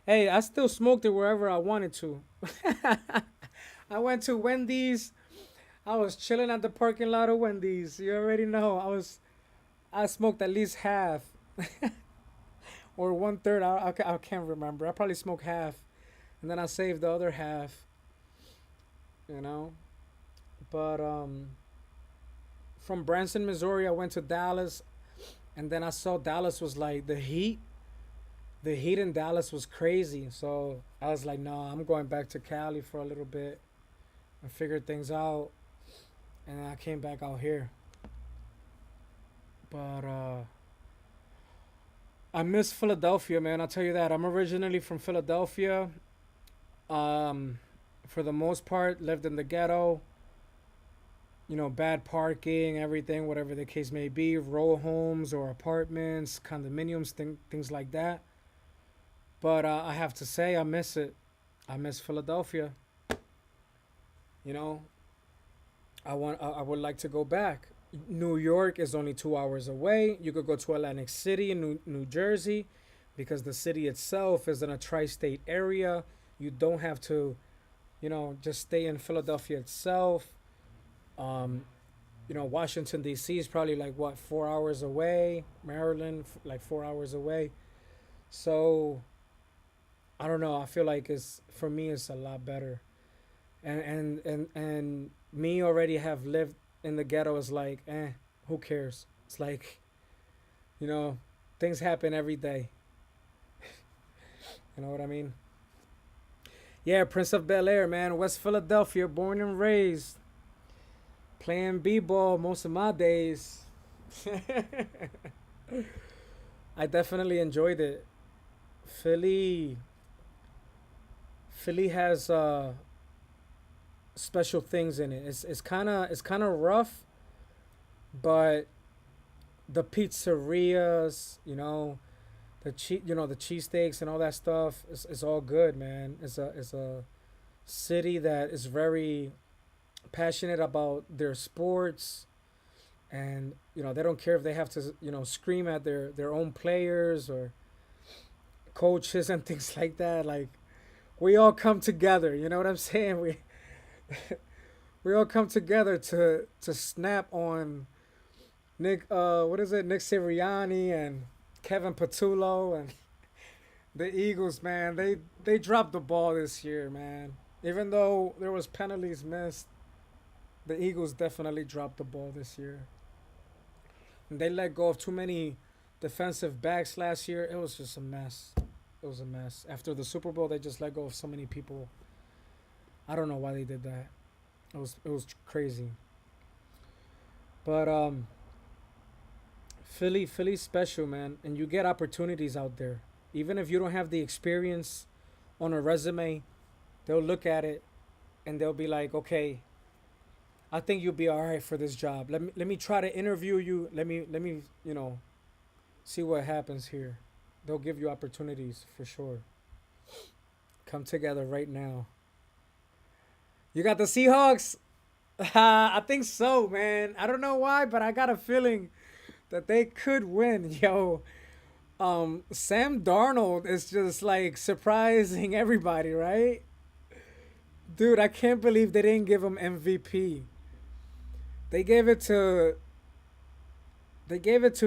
Hey, I still smoked it wherever I wanted to. I went to Wendy's. I was chilling at the parking lot of Wendy's. You already know. I smoked at least half or one third. I can't remember. I probably smoked half, and then I saved the other half. You know. But from Branson, Missouri, I went to Dallas, and then I saw Dallas was like the heat. The heat in Dallas was crazy, so I was like, "No, I'm going back to Cali for a little bit and figure things out." And then I came back out here. But I miss Philadelphia, man. I'll tell you that. I'm originally from Philadelphia. Um, for the most part, lived in the ghetto. Bad parking, everything, whatever the case may be, row homes or apartments, condominiums, things like that. But I have to say, I miss it. I miss Philadelphia. You know, I would like to go back. New York is only 2 hours away. You could go to Atlantic City in New Jersey, because the city itself is in a tri-state area. You don't have to, just stay in Philadelphia itself. Um, Washington D.C. is probably like what 4 hours away. Maryland like 4 hours away. So I don't know. I feel like it's for me it's a lot better. And me already have lived in the ghetto is like who cares? It's like you know things happen every day. You know what I mean? Yeah, Prince of Bel Air, man, West Philadelphia, born and raised, playing b-ball most of my days. I definitely enjoyed it. Philly, Philly has special things in it. It's kind of rough, but the pizzerias, the cheesesteaks and all that stuff is all good, man. It's a city that is very passionate about their sports, and they don't care if they have to scream at their own players or coaches and things like that. Like we all come together. You know what I'm saying? We all come together to snap on Nick. What is it? Nick Sirianni and Kevin Patullo and the Eagles. Man, they dropped the ball this year, man. Even though there was penalties missed, the Eagles definitely dropped the ball this year. And they let go of too many defensive backs last year. It was just a mess. It was a mess. After the Super Bowl, they just let go of so many people. I don't know why they did that. It was crazy. But Philly's special, man, and you get opportunities out there. Even if you don't have the experience on a resume, they'll look at it and they'll be like, okay, I think you'll be all right for this job. Let me try to interview you. Let me see what happens here. They'll give you opportunities for sure. Come together right now. You got the Seahawks. I think so, man. I don't know why, but I got a feeling that they could win. Yo, Sam Darnold is just like surprising everybody, right? Dude, I can't believe they didn't give him MVP. They gave it to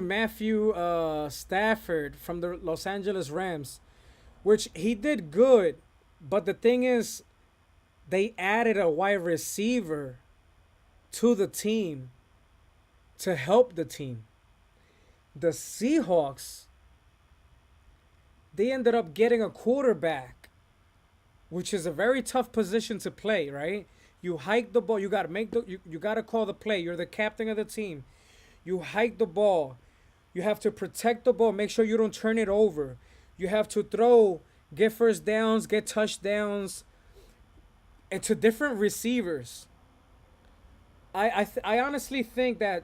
Matthew Stafford from the Los Angeles Rams, which he did good. But the thing is, they added a wide receiver to the team to help the team. The Seahawks, they ended up getting a quarterback. which is a very tough position to play, right? You hike the ball. You gotta make you gotta call the play. You're the captain of the team. You hike the ball. You have to protect the ball. Make sure you don't turn it over. You have to throw, get first downs, get touchdowns, and to different receivers. I honestly think that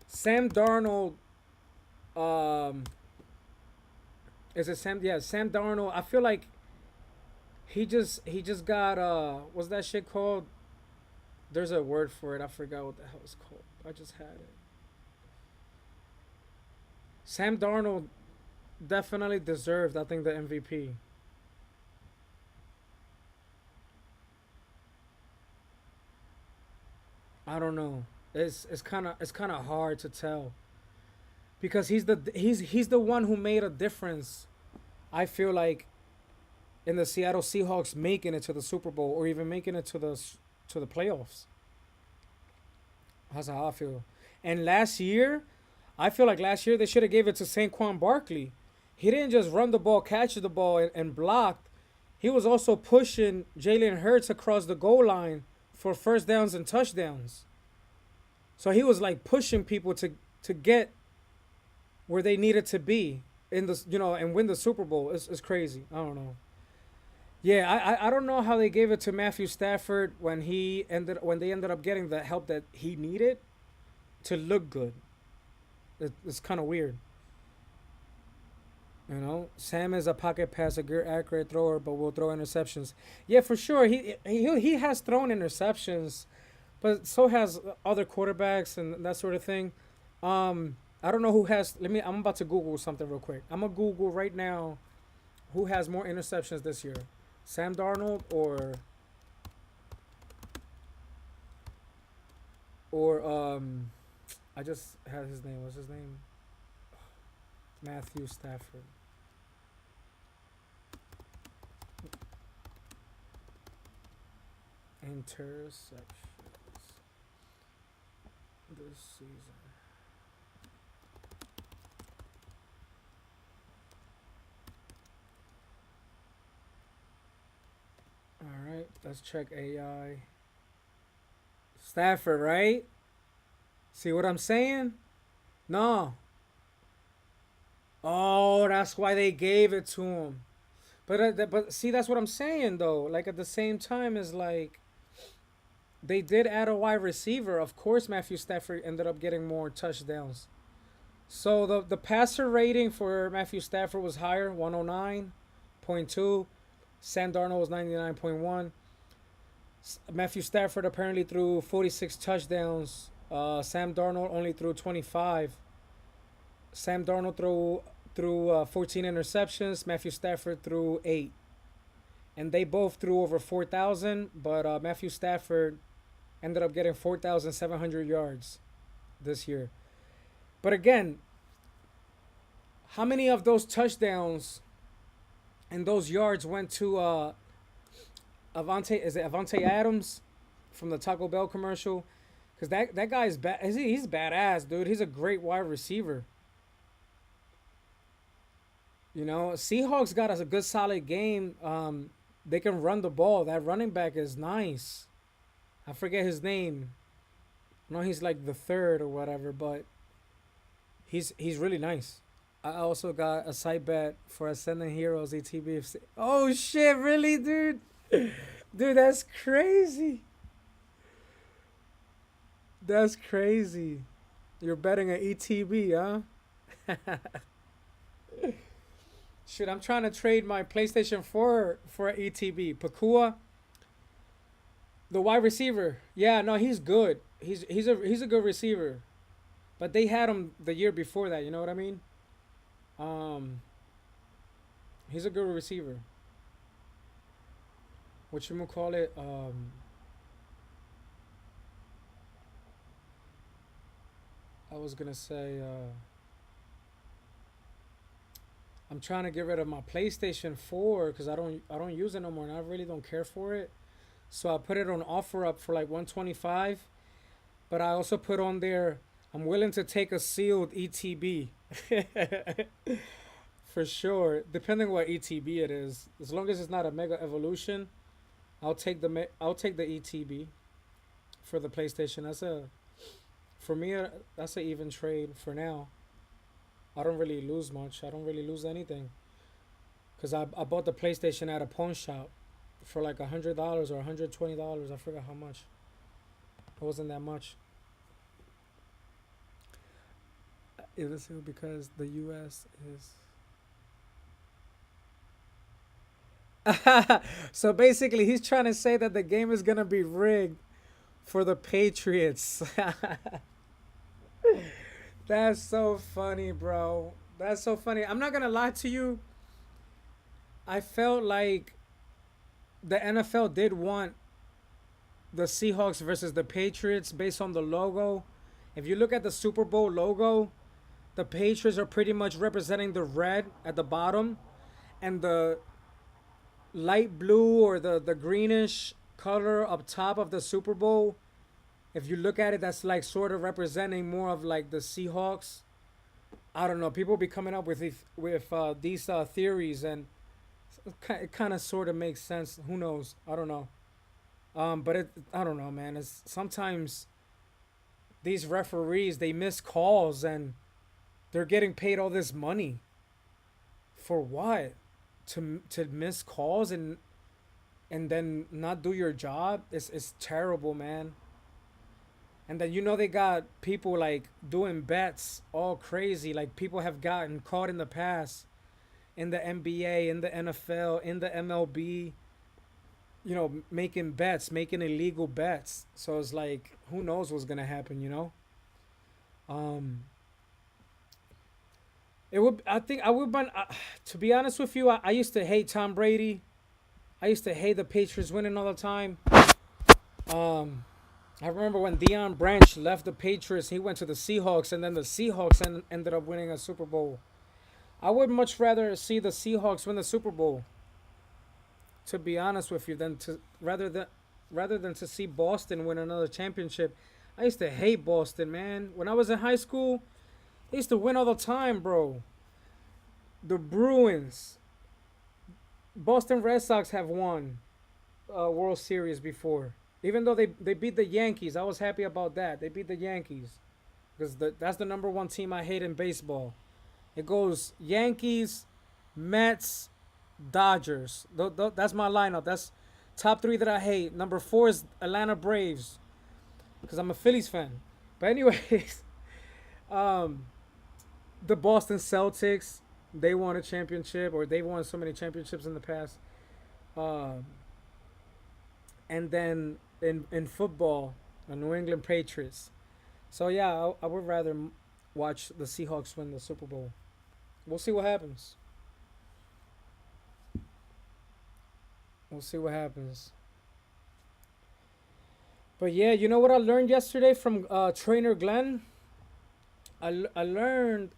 Sam Darnold, um, is it Sam? Yeah, Sam Darnold. I feel like he just got what's that shit called? There's a word for it. I forgot what the hell it's called. I just had it. Sam Darnold definitely deserved, I think, the MVP. I don't know. It's kind of hard to tell because he's the one who made a difference. I feel like in the Seattle Seahawks making it to the Super Bowl or even making it to the playoffs. That's how I feel. And last year, I feel like last year they should have gave it to Saquon Barkley. He didn't just run the ball, catch the ball, and blocked. He was also pushing Jalen Hurts across the goal line for first downs and touchdowns. So he was like pushing people to get where they needed to be in the and win the Super Bowl. It's crazy. I don't know. Yeah, I don't know how they gave it to Matthew Stafford when they ended up getting the help that he needed to look good. It's kind of weird. Sam is a pocket passer, good accurate thrower, but will throw interceptions. Yeah, for sure. He has thrown interceptions, but so has other quarterbacks and that sort of thing. I don't know who has. Let me. I'm about to Google something real quick. I'm gonna Google right now who has more interceptions this year, Sam Darnold or I just had his name. What's his name? Matthew Stafford. Interceptions this season. All right, let's check AI. Stafford, right? See what I'm saying? No. Oh, that's why they gave it to him. But see, that's what I'm saying though. Like at the same time, is like they did add a wide receiver. Of course, Matthew Stafford ended up getting more touchdowns. So the passer rating for Matthew Stafford was higher, 109.2. Sam Darnold was 99.1. Matthew Stafford apparently threw 46 touchdowns. Sam Darnold only threw 25. Sam Darnold threw 14 interceptions. Matthew Stafford threw 8. And they both threw over 4,000, but Matthew Stafford ended up getting 4,700 yards this year. But again, how many of those touchdowns and those yards went to Avante? Is it Avante Adams from the Taco Bell commercial? Because that guy is bad. He's badass, dude. He's a great wide receiver. Seahawks got us a good solid game. They can run the ball. That running back is nice. I forget his name. I know he's like the third or whatever, but he's really nice. I also got a side bet for Ascending Heroes ETB. Oh shit, really, dude? Dude, that's crazy. That's crazy. You're betting an ETB, huh? Shit, I'm trying to trade my PlayStation 4 for an ETB. Pakua, the wide receiver. Yeah, no, he's good. He's a good receiver. But they had him the year before that, you know what I mean? Um he's a good receiver. What you gonna call it? I was gonna say I'm trying to get rid of my PlayStation 4 because I don't use it no more and I really don't care for it. So I put it on offer up for like 125. But I also put on there I'm willing to take a sealed ETB For sure. Depending what ETB it is, as long as it's not a Mega Evolution, I'll take the ETB for the PlayStation. For me that's a even trade for now. I don't really lose much. I don't really lose anything because I bought the PlayStation at a pawn shop for like $100 or $120. I forgot how much. It wasn't that much. It was because the U.S. is. So basically, he's trying to say that the game is gonna be rigged for the Patriots. That's so funny, bro. That's so funny. I'm not gonna lie to you. I felt like the NFL did want the Seahawks versus the Patriots based on the logo. If you look at the Super Bowl logo, the Patriots are pretty much representing the red at the bottom, and the light blue or the greenish color up top of the Super Bowl. If you look at it, that's like sort of representing more of like the Seahawks. I don't know. People be coming up with these theories, and it kind of sort of makes sense. Who knows? I don't know. But I don't know, man. It's sometimes these referees they miss calls and they're getting paid all this money for what? To miss calls and then not do your job. It's terrible, man. And then they got people like doing bets all crazy. Like people have gotten caught in the past in the NBA, in the NFL, in the MLB, making bets, making illegal bets. So it's like, who knows what's gonna happen? Um, it would. I think I would. To be honest with you, I used to hate Tom Brady. I used to hate the Patriots winning all the time. Um, I remember when Deion Branch left the Patriots, he went to the Seahawks, and then the Seahawks ended up winning a Super Bowl. I would much rather see the Seahawks win the Super Bowl, to be honest with you, than to rather than to see Boston win another championship. I used to hate Boston, man. When I was in high school, they used to win all the time, bro. The Bruins, Boston Red Sox have won a World Series before. Even though they beat the Yankees, I was happy about that. They beat the Yankees because that's the number one team I hate in baseball. It goes Yankees, Mets, Dodgers. That's my lineup. That's top three that I hate. Number four is Atlanta Braves because I'm a Phillies fan. But anyways, um, the Boston Celtics, they won a championship, or they've won so many championships in the past. Um, and then in football, the New England Patriots. So yeah, I would rather watch the Seahawks win the Super Bowl. We'll see what happens. We'll see what happens. But yeah, you know what I learned yesterday from trainer Glenn? I learned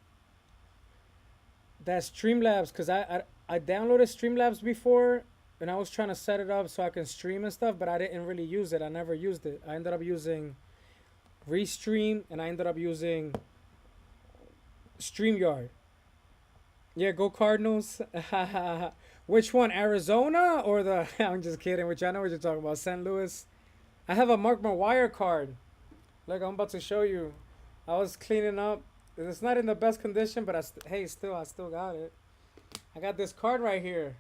that Streamlabs, because I downloaded Streamlabs before, and I was trying to set it up so I can stream and stuff, but I didn't really use it. I never used it. I ended up using Restream, and I ended up using StreamYard. Yeah, go Cardinals. Which one, Arizona or the? I'm just kidding. Which I know what you're talking about, St. Louis. I have a Mark McGwire card. Like I'm about to show you. I was cleaning up. It's not in the best condition, but hey, I still got it. I got this card right here.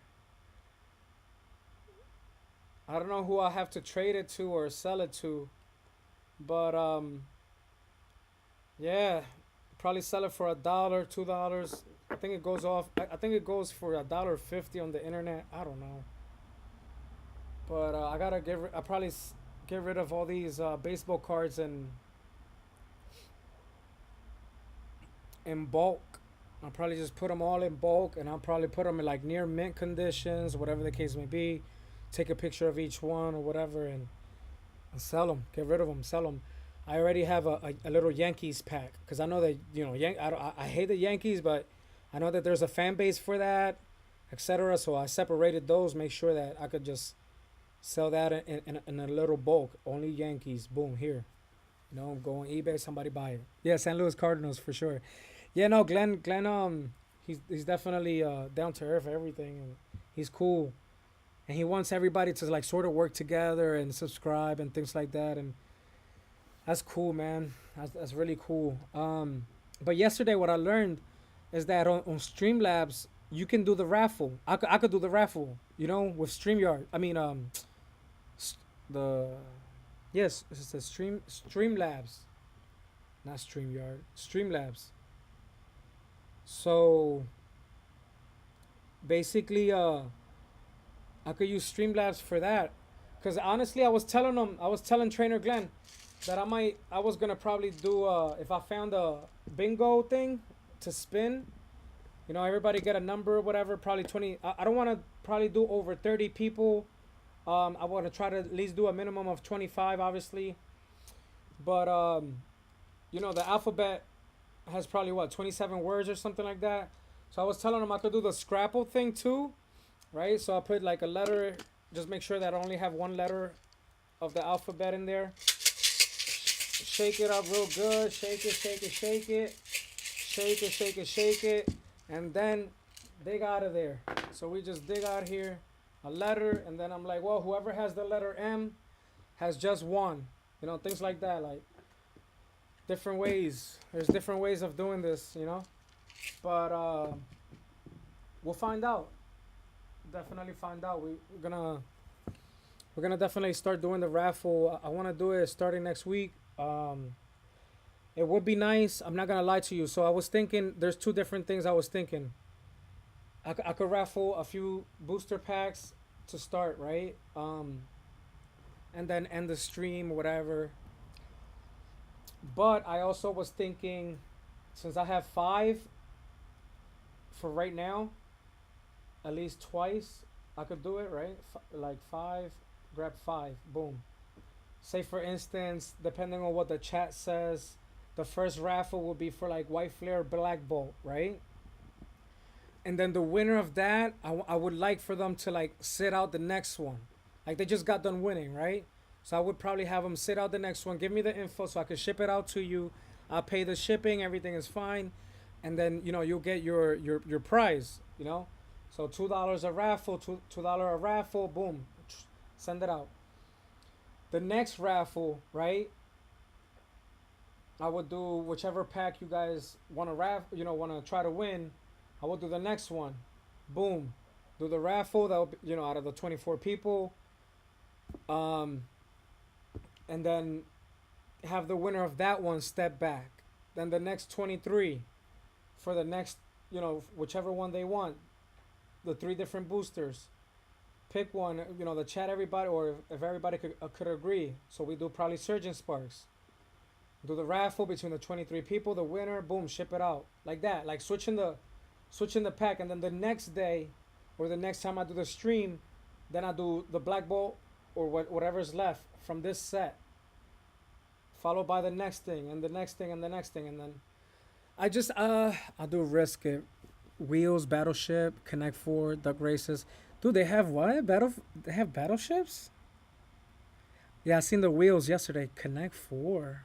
I don't know who I have to trade it to or sell it to, but yeah, probably sell it for $1, $2. I think it goes off. I think it goes for $1.50 on the internet. I don't know, but I gotta I probably get rid of all these baseball cards in bulk. I'll probably just put them all in bulk, and I'll probably put them in like near mint conditions, whatever the case may be. Take a picture of each one or whatever, and sell them. Get rid of them. Sell them. I already have a little Yankees pack because I know that I hate the Yankees, but I know that there's a fan base for that, etc. So I separated those, make sure that I could just sell that in a little bulk. Only Yankees. Boom, here. Go on eBay, somebody buy it. Yeah, St. Louis Cardinals for sure. Yeah, no, Glenn, He's definitely down to earth, everything, and he's cool. And he wants everybody to like sort of work together and subscribe and things like that. And that's cool, man. That's really cool. But yesterday, what I learned is that on Streamlabs, you can do the raffle. I could do the raffle, with StreamYard. I mean, the yes, it's the Streamlabs, not StreamYard. Streamlabs. So basically, I could use Streamlabs for that. Cause honestly, I was telling Trainer Glenn that I was gonna probably do if I found a bingo thing to spin. Everybody get a number, whatever. Probably 20. I don't want to probably do over 30 people. I want to try to at least do a minimum of 25, obviously. But the alphabet has probably what 27 words or something like that. So I was telling him I could do the Scrapple thing too, right? So I put like a letter, just make sure that I only have one letter of the alphabet in there. Shake it up real good. Shake it, shake it, shake it. Shake it, shake it, shake it. And then dig out of there. So we just dig out here a letter, and then I'm like, well, whoever has the letter M has just one. Things like that. Like different ways. There's different ways of doing this. But we'll find out. Definitely find out. We're gonna definitely start doing the raffle. I want to do it starting next week. It would be nice. I'm not gonna lie to you. So I was thinking. There's two different things I was thinking. I could raffle a few booster packs to start, right? And then end the stream, whatever. But I also was thinking, since I have five for right now, at least twice I could do it, right? Like five, grab five, boom. Say for instance, depending on what the chat says, the first raffle will be for like White Flare, Black Bolt, right? And then the winner of that, I would like for them to like sit out the next one. Like they just got done winning, right? So I would probably have them sit out the next one, give me the info so I can ship it out to you. I'll pay the shipping, everything is fine. And then, you'll get your prize, So $2 a raffle, $2 a raffle, boom. Send it out. The next raffle, right? I would do whichever pack you guys want to want to try to win. I will do the next one. Boom. Do the raffle. That will be, out of the 24 people. And then have the winner of that one step back. Then the next 23 for the next, whichever one they want. The three different boosters. Pick one, the chat everybody, or if everybody could agree. So we do probably Surgeon Sparks. Do the raffle between the 23 people, the winner, boom, ship it out. Like that. Like switching the pack, and then the next day or the next time I do the stream, then I do the Black Bolt or whatever's left from this set. Followed by the next thing and the next thing and the next thing, and then I do risk it. Wheels, Battleship, Connect Four, Duck Races. Dude, they have what? They have battleships? Yeah, I seen the wheels yesterday. Connect Four.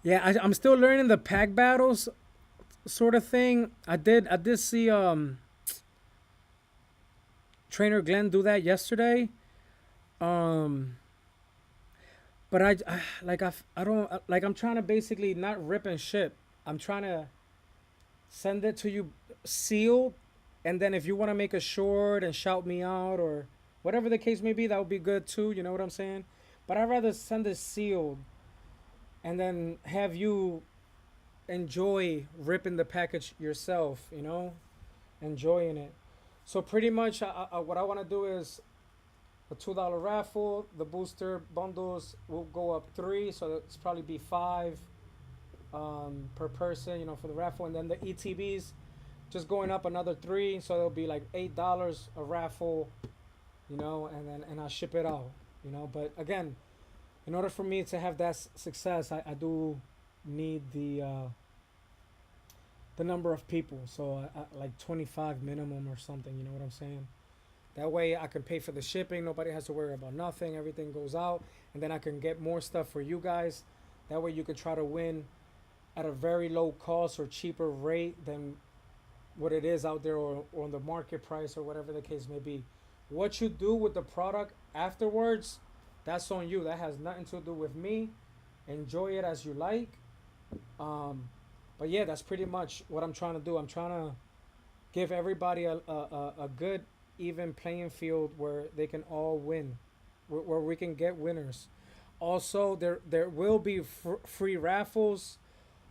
Yeah, I'm still learning the pack battles sort of thing. I did see Trainer Glenn do that yesterday. But I don't like, I'm trying to basically not rip and ship. I'm trying to send it to you sealed, and then if you want to make a short and shout me out or whatever the case may be, that would be good too. You know what I'm saying? But I'd rather send it sealed and then have you enjoy ripping the package yourself, enjoying it. So pretty much what I want to do is a $2 raffle. The booster bundles will go up 3, so it's probably be 5 per person, for the raffle. And then the ETBs just going up another 3, so it'll be like $8 a raffle, and I'll ship it out, But again, in order for me to have that success, I do need the number of people. So like 25 minimum or something. You know what I'm saying? That way I can pay for the shipping. Nobody has to worry about nothing. Everything goes out, and then I can get more stuff for you guys. That way you can try to win at a very low cost or cheaper rate than what it is out there, or on the market price, or whatever the case may be. What you do with the product afterwards, that's on you. That has nothing to do with me. Enjoy it as you like. Um, but yeah, that's pretty much what I'm trying to do. I'm trying to give everybody a good, even playing field where they can all win, where we can get winners. Also, there will be free raffles.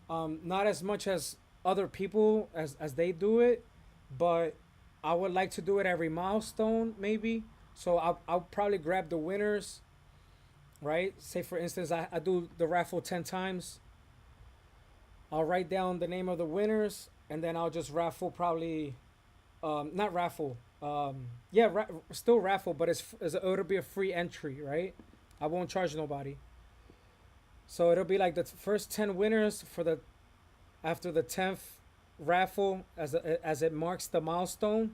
Not as much as other people as they do it, but I would like to do it every milestone maybe. So I'll probably grab the winners, right? Say for instance, I do the raffle 10 times. I'll write down the name of the winners, and then I'll just raffle probably, not raffle, yeah, still raffle, but it'll be a free entry, right? I won't charge nobody. So it'll be like the first 10 winners for the after the 10th raffle, as it marks the milestone.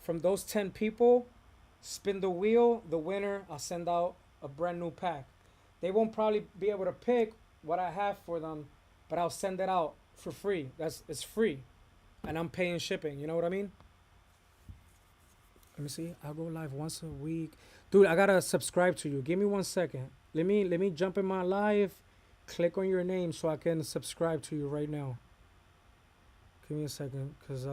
From those 10 people, spin the wheel, the winner, I'll send out a brand new pack. They won't probably be able to pick what I have for them, but I'll send it out for free. It's free, and I'm paying shipping. You know what I mean? Let me see. I'll go live once a week, dude. I gotta subscribe to you. Give me 1 second. Let me jump in my live. Click on your name so I can subscribe to you right now. Give me a second, cause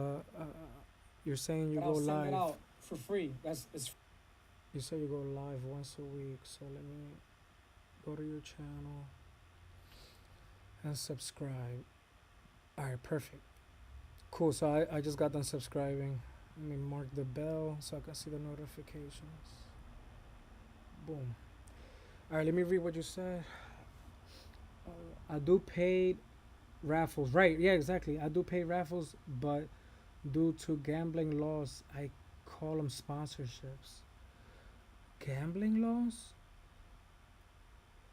you're saying you go live. I'll send it out for free. It's. You say you go live once a week, so let me go to your channel and subscribe. All right, perfect. Cool. So I just got done subscribing. Let me mark the bell so I can see the notifications. Boom. All right, let me read what you said. I do paid raffles. Right, yeah, exactly. I do pay raffles, but due to gambling laws, I call them sponsorships. Gambling laws?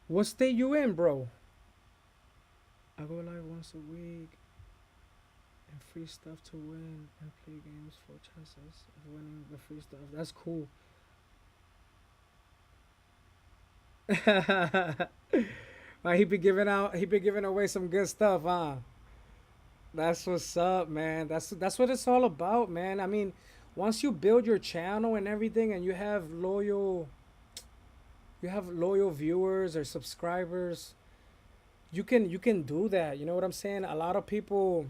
What state you in, bro? I go live once a week and free stuff to win and play games for chances of winning the free stuff. That's cool. He be giving away some good stuff, huh? That's what's up, man. That's what it's all about, man. I mean, once you build your channel and everything, and you have loyal viewers or subscribers, you can do that. You know what I'm saying? A lot of people,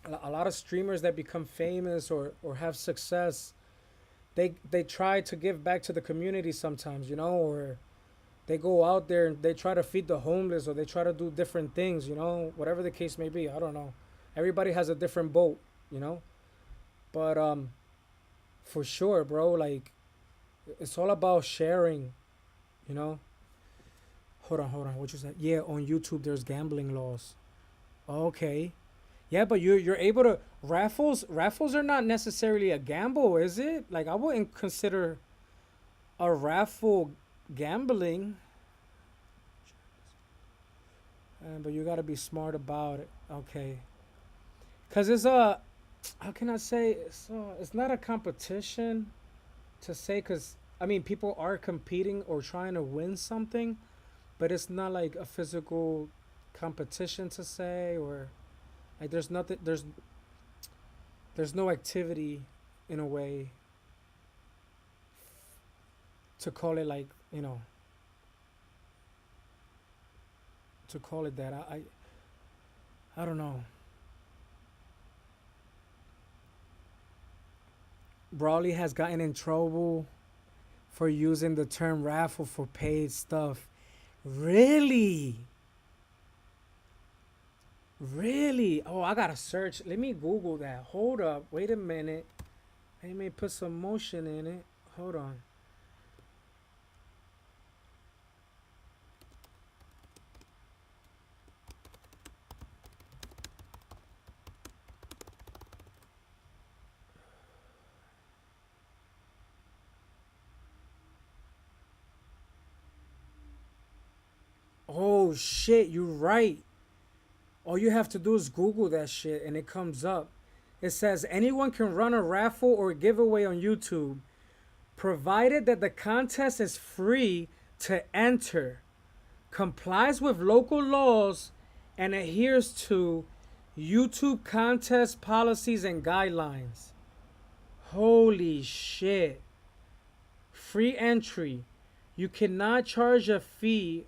a lot of streamers that become famous or have success, they try to give back to the community sometimes, or they go out there and they try to feed the homeless, or they try to do different things, whatever the case may be. I don't know. Everybody has a different boat, you know. But for sure, bro, like it's all about sharing, you know. Hold on. What you said? Yeah, on YouTube there's gambling laws. Okay. Yeah, but you're able to raffles are not necessarily a gamble, is it? Like I wouldn't consider a raffle gambling. But you got to be smart about it. Okay. Cuz it's a how can I say it's not a competition to say, cuz I mean people are competing or trying to win something, but it's not like a physical competition to say, or like there's no activity in a way to call it, like, to call it that. I don't know. Brawley has gotten in trouble for using the term raffle for paid stuff. Really? Really? Oh, I gotta search. Let me Google that. Hold up. Wait a minute. Let me put some motion in it. Hold on. Oh shit, you're right. All you have to do is Google that shit and it comes up. It says anyone can run a raffle or giveaway on YouTube, provided that the contest is free to enter, complies with local laws, and adheres to YouTube contest policies and guidelines. Holy shit. Free entry. You cannot charge a fee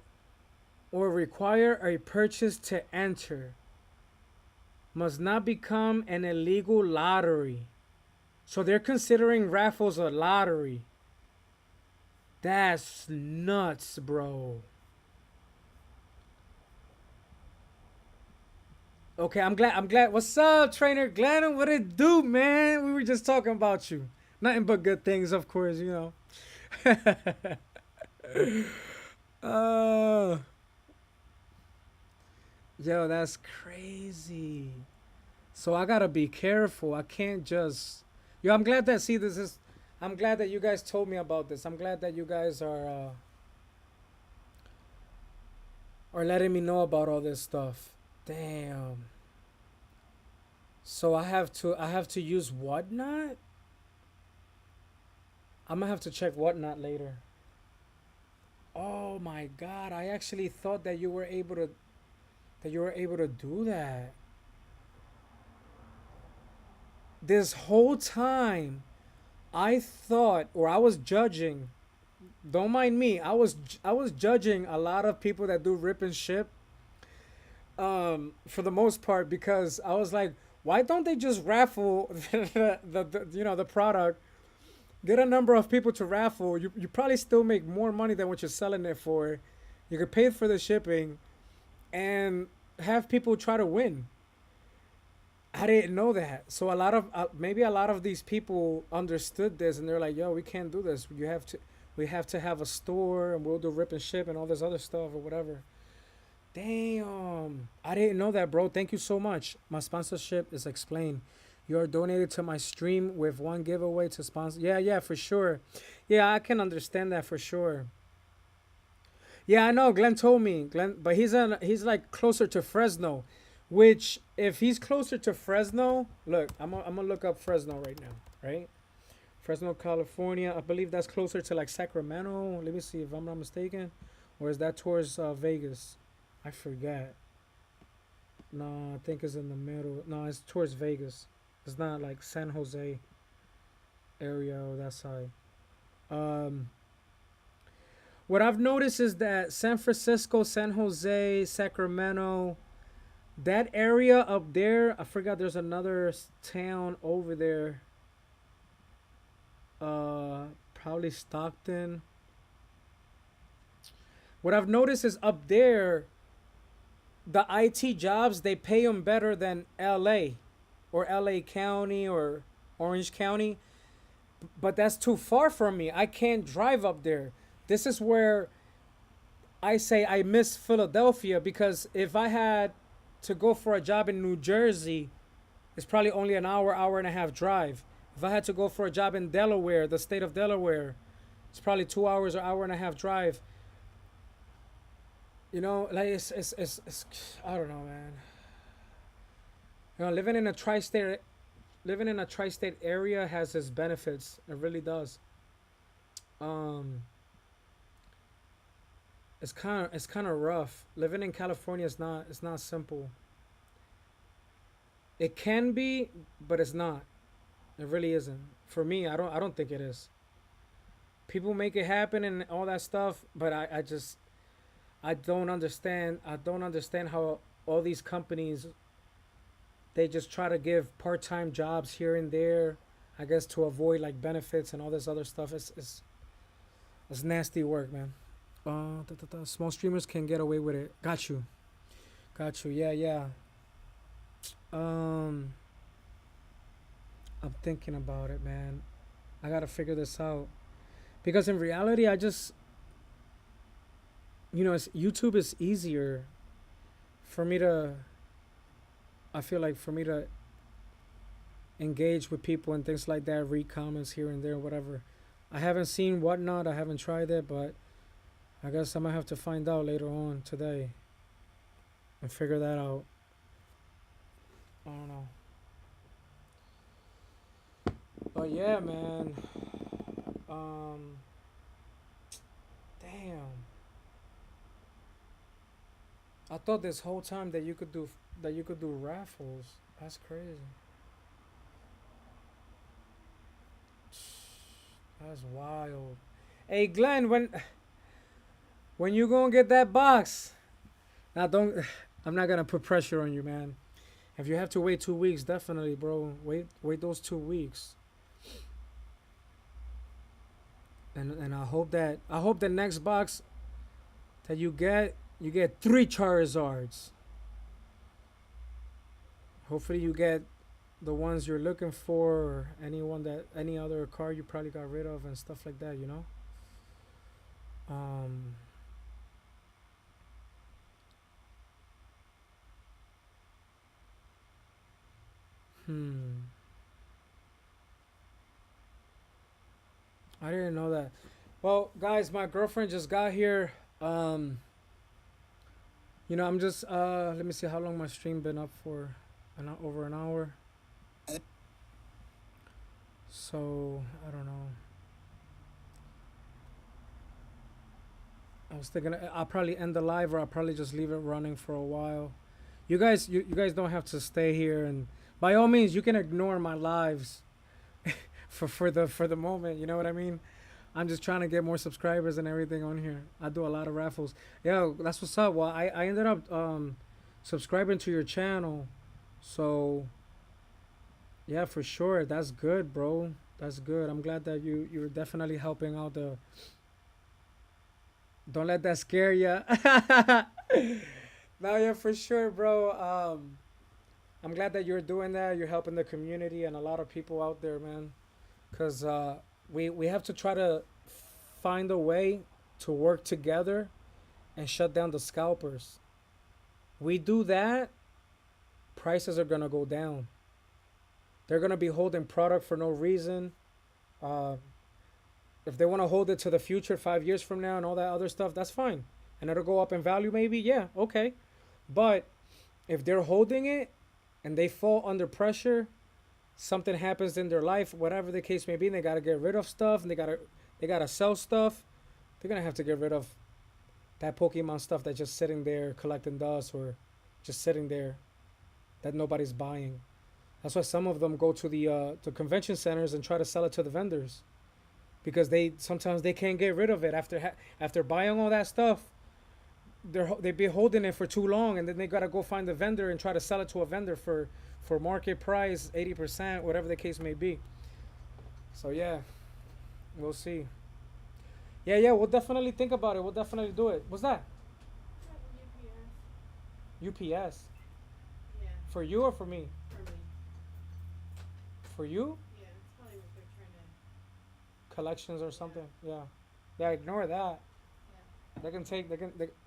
or require a purchase to enter. Must not become an illegal lottery. So they're considering raffles a lottery. That's nuts, bro. Okay, I'm glad. I'm glad. What's up, trainer Glenn? What it do, man? We were just talking about you. Nothing but good things, of course. You know. uh, yo, that's crazy. So I gotta be careful. I can't just. Yo, I'm glad that. See, this is. I'm glad that you guys told me about this. I'm glad that you guys are letting me know about all this stuff. Damn. So I have to use whatnot. I'm gonna have to check whatnot later. Oh my god! I actually thought that you were able to do that. This whole time, I thought, or I was judging. Don't mind me. I was judging a lot of people that do rip and ship. For the most part, because I was like, why don't they just raffle the product, get a number of people to raffle. You probably still make more money than what you're selling it for. You could pay for the shipping and have people try to win. I didn't know that. So maybe a lot of these people understood this and they're like, "Yo, we can't do this. We have to have a store and we'll do rip and ship and all this other stuff or whatever." Damn. I didn't know that, bro. Thank you so much. My sponsorship is explained. You are donated to my stream with one giveaway to sponsor. Yeah, yeah, for sure. Yeah, I can understand that for sure. Yeah, I know. Glenn told me. Glenn, but he's like closer to Fresno, which if he's closer to Fresno, look, I'm gonna look up Fresno right now, right? Fresno, California. I believe that's closer to like Sacramento. Let me see if I'm not mistaken, or is that towards Vegas? I forget. No, I think it's in the middle. No, it's towards Vegas. It's not like San Jose area or that side. Um, what I've noticed is that San Francisco, San Jose, Sacramento, that area up there, I forgot there's another town over there. Probably Stockton. What I've noticed is up there, the IT jobs they pay them better than LA or LA County or Orange County, but that's too far from me. I can't drive up there. This is where I say I miss Philadelphia because if I had to go for a job in New Jersey, it's probably only an hour, hour and a half drive. If I had to go for a job in Delaware, the state of Delaware, it's probably 2 hours or hour and a half drive. Like it's I don't know, man. Living in a tri-state area has its benefits. It really does. Um, it's kind of rough. Living in California is not it's not simple. It can be, but it's not. It really isn't. For me, I don't think it is. People make it happen and all that stuff, but I don't understand how all these companies they just try to give part-time jobs here and there, I guess to avoid like benefits and all this other stuff. It's nasty work, man. Small streamers can get away with it. Got you. Yeah, yeah. Um, I'm thinking about it, man. I gotta figure this out because in reality, YouTube is easier for me to. I feel like for me to engage with people and things like that, read comments here and there, whatever. I haven't seen whatnot. I haven't tried it, but I guess I might have to find out later on today and figure that out. I don't know. But yeah, man. Um, damn. I thought this whole time that you could do raffles. That's crazy. That's wild. Hey Glenn, when you gonna get that box? Now don't. I'm not gonna put pressure on you, man. If you have to wait 2 weeks, definitely, bro. Wait those 2 weeks. And I hope the next box that you get 3 Charizards. Hopefully you get the ones you're looking for, or any other card you probably got rid of and stuff like that. Um. Hmm. I didn't know that. Well, guys, my girlfriend just got here. Um. I'm just let me see how long my stream been up for. Over an hour. So I don't know. I was thinking I'll probably end the live, or I'll probably just leave it running for a while. You guys don't have to stay here, and by all means, you can ignore my lives for the moment. You know what I mean? I'm just trying to get more subscribers and everything on here. I do a lot of raffles. Yeah, that's what's up. Well, I ended up subscribing to your channel, so yeah, for sure. That's good, bro. That's good. I'm glad that you're definitely helping out the. Don't let that scare you. No, yeah, for sure, bro. I'm glad that you're doing that. You're helping the community and a lot of people out there, man. Cause we have to try to find a way to work together and shut down the scalpers. We do that, prices are gonna go down. They're gonna be holding product for no reason. Uh, if they want to hold it to the future, 5 years from now, and all that other stuff, that's fine, and it'll go up in value, maybe. Yeah, okay. But if they're holding it and they fall under pressure, something happens in their life, whatever the case may be, and they gotta get rid of stuff, and they gotta sell stuff. They're gonna have to get rid of that Pokemon stuff that's just sitting there collecting dust, or just sitting there that nobody's buying. That's why some of them go to the convention centers and try to sell it to the vendors, because they sometimes they can't get rid of it after buying all that stuff. They be holding it for too long, and then they gotta go find the vendor and try to sell it to a vendor for market price, 80%, whatever the case may be. So yeah, we'll see. Yeah, yeah, we'll definitely think about it. We'll definitely do it. What's that? UPS. UPS Yeah, for you or for me? for me. For you? Yeah, it's probably what they're trying to. Collections or Yeah, something? Yeah. Yeah, ignore that. yeah,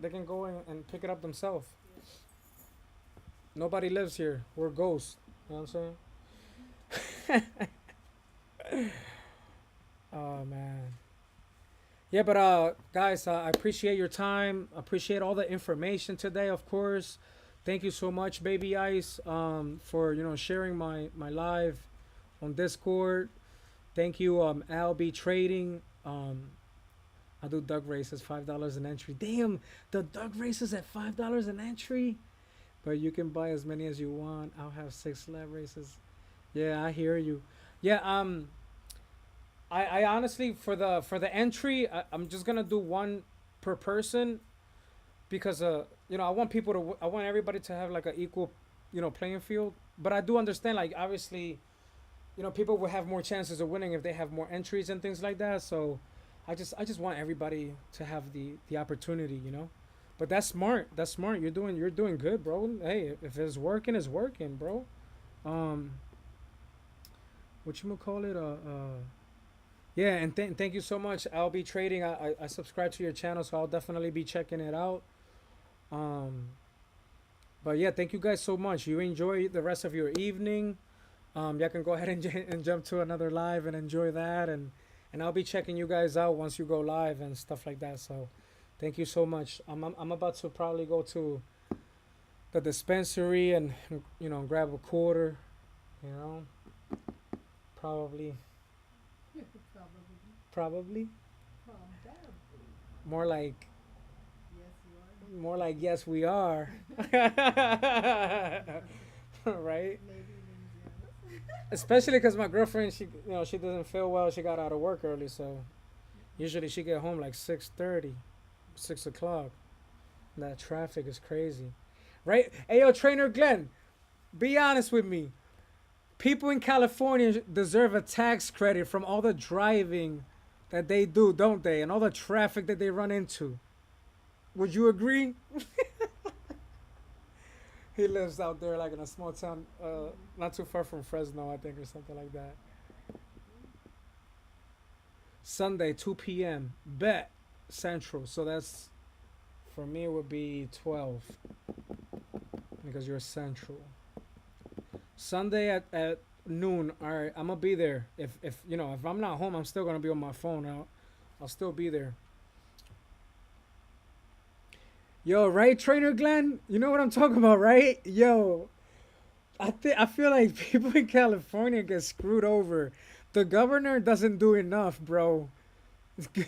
They can go in and pick it up themselves. yeah. Nobody lives here. We're ghosts. You know what I'm saying? Oh man. Yeah, but guys, I appreciate your time. Appreciate all the information today, of course. Thank you so much, Baby Ice, for sharing my live on Discord. Thank you, LB Trading. I do duck races, $5 an entry. Damn, the duck races at $5 an entry. But you can buy as many as you want. I'll have 6 slab races. Yeah, I hear you. Yeah, I honestly, for the entry, I'm just gonna do one per person, because I want everybody to have like an equal, playing field. But I do understand, like, obviously, people will have more chances of winning if they have more entries and things like that. So I just want everybody to have the opportunity. But that's smart. That's smart. You're doing good, bro. Hey, if it's working, it's working, bro. Um, what you gonna call it? Yeah, and thank you so much. I'll be trading. I subscribe to your channel, so I'll definitely be checking it out. Um, but yeah, thank you guys so much. You enjoy the rest of your evening. Y'all can go ahead and jump to another live and enjoy that, and I'll be checking you guys out once you go live and stuff like that. So, thank you so much. I'm about to probably go to the dispensary and grab a quarter. You know, probably Probably. probably Probably. more like Yes, you are. More like yes, we are. Right? Maybe means yes. Especially because my girlfriend, she doesn't feel well. She got out of work early, so usually she get home like 6:30, 6 o'clock. That traffic is crazy, right? Hey, yo, Trainer Glenn, be honest with me. People in California deserve a tax credit from all the driving that they do, don't they? And all the traffic that they run into. Would you agree? He lives out there like in a small town, not too far from Fresno, I think, or something like that. Sunday, 2 p.m. Bet Central. So that's, for me, it would be 12 because you're Central. Sunday at noon. All right, I'm gonna be there. If I'm not home, I'm still gonna be on my phone. I'll still be there. Yo, right, Trainer Glenn? You know what I'm talking about, right? Yo, I feel like people in California get screwed over. The governor doesn't do enough, bro.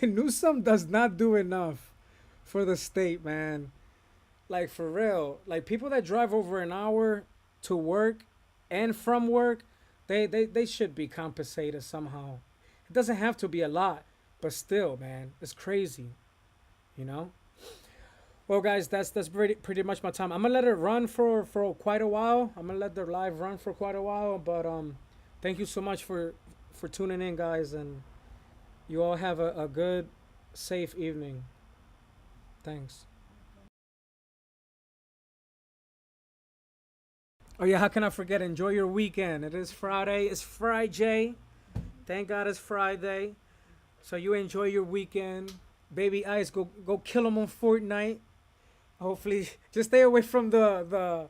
Newsom does not do enough for the state, man. Like for real. Like people that drive over an hour to work and from work, they should be compensated somehow. It doesn't have to be a lot, but still, man, it's crazy, you know? Well, guys, that's pretty much my time. I'm gonna let it run for quite a while. I'm gonna let the live run for quite a while. But thank you so much for tuning in, guys, and you all have a good, safe evening. Thanks. Oh yeah, how can I forget? Enjoy your weekend. It is Friday. It's Friday. Thank God it's Friday. So you enjoy your weekend. Baby Ice, go kill him on Fortnite. Hopefully, just stay away from the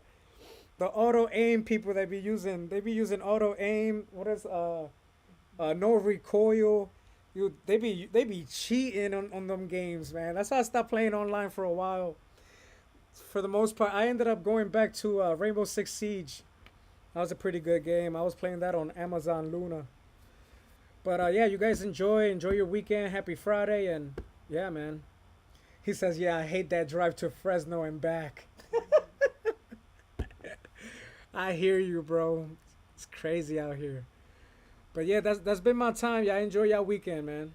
auto aim people that be using. They be using auto aim. What is no recoil? They be cheating on them games, man. That's why I stopped playing online for a while. For the most part, I ended up going back to Rainbow Six Siege. That was a pretty good game. I was playing that on Amazon Luna. But yeah, you guys enjoy your weekend. Happy Friday, and yeah, man. He says, "Yeah, I hate that drive to Fresno and back." I hear you, bro. It's crazy out here. But yeah, that's been my time. Yeah, enjoy your weekend, man.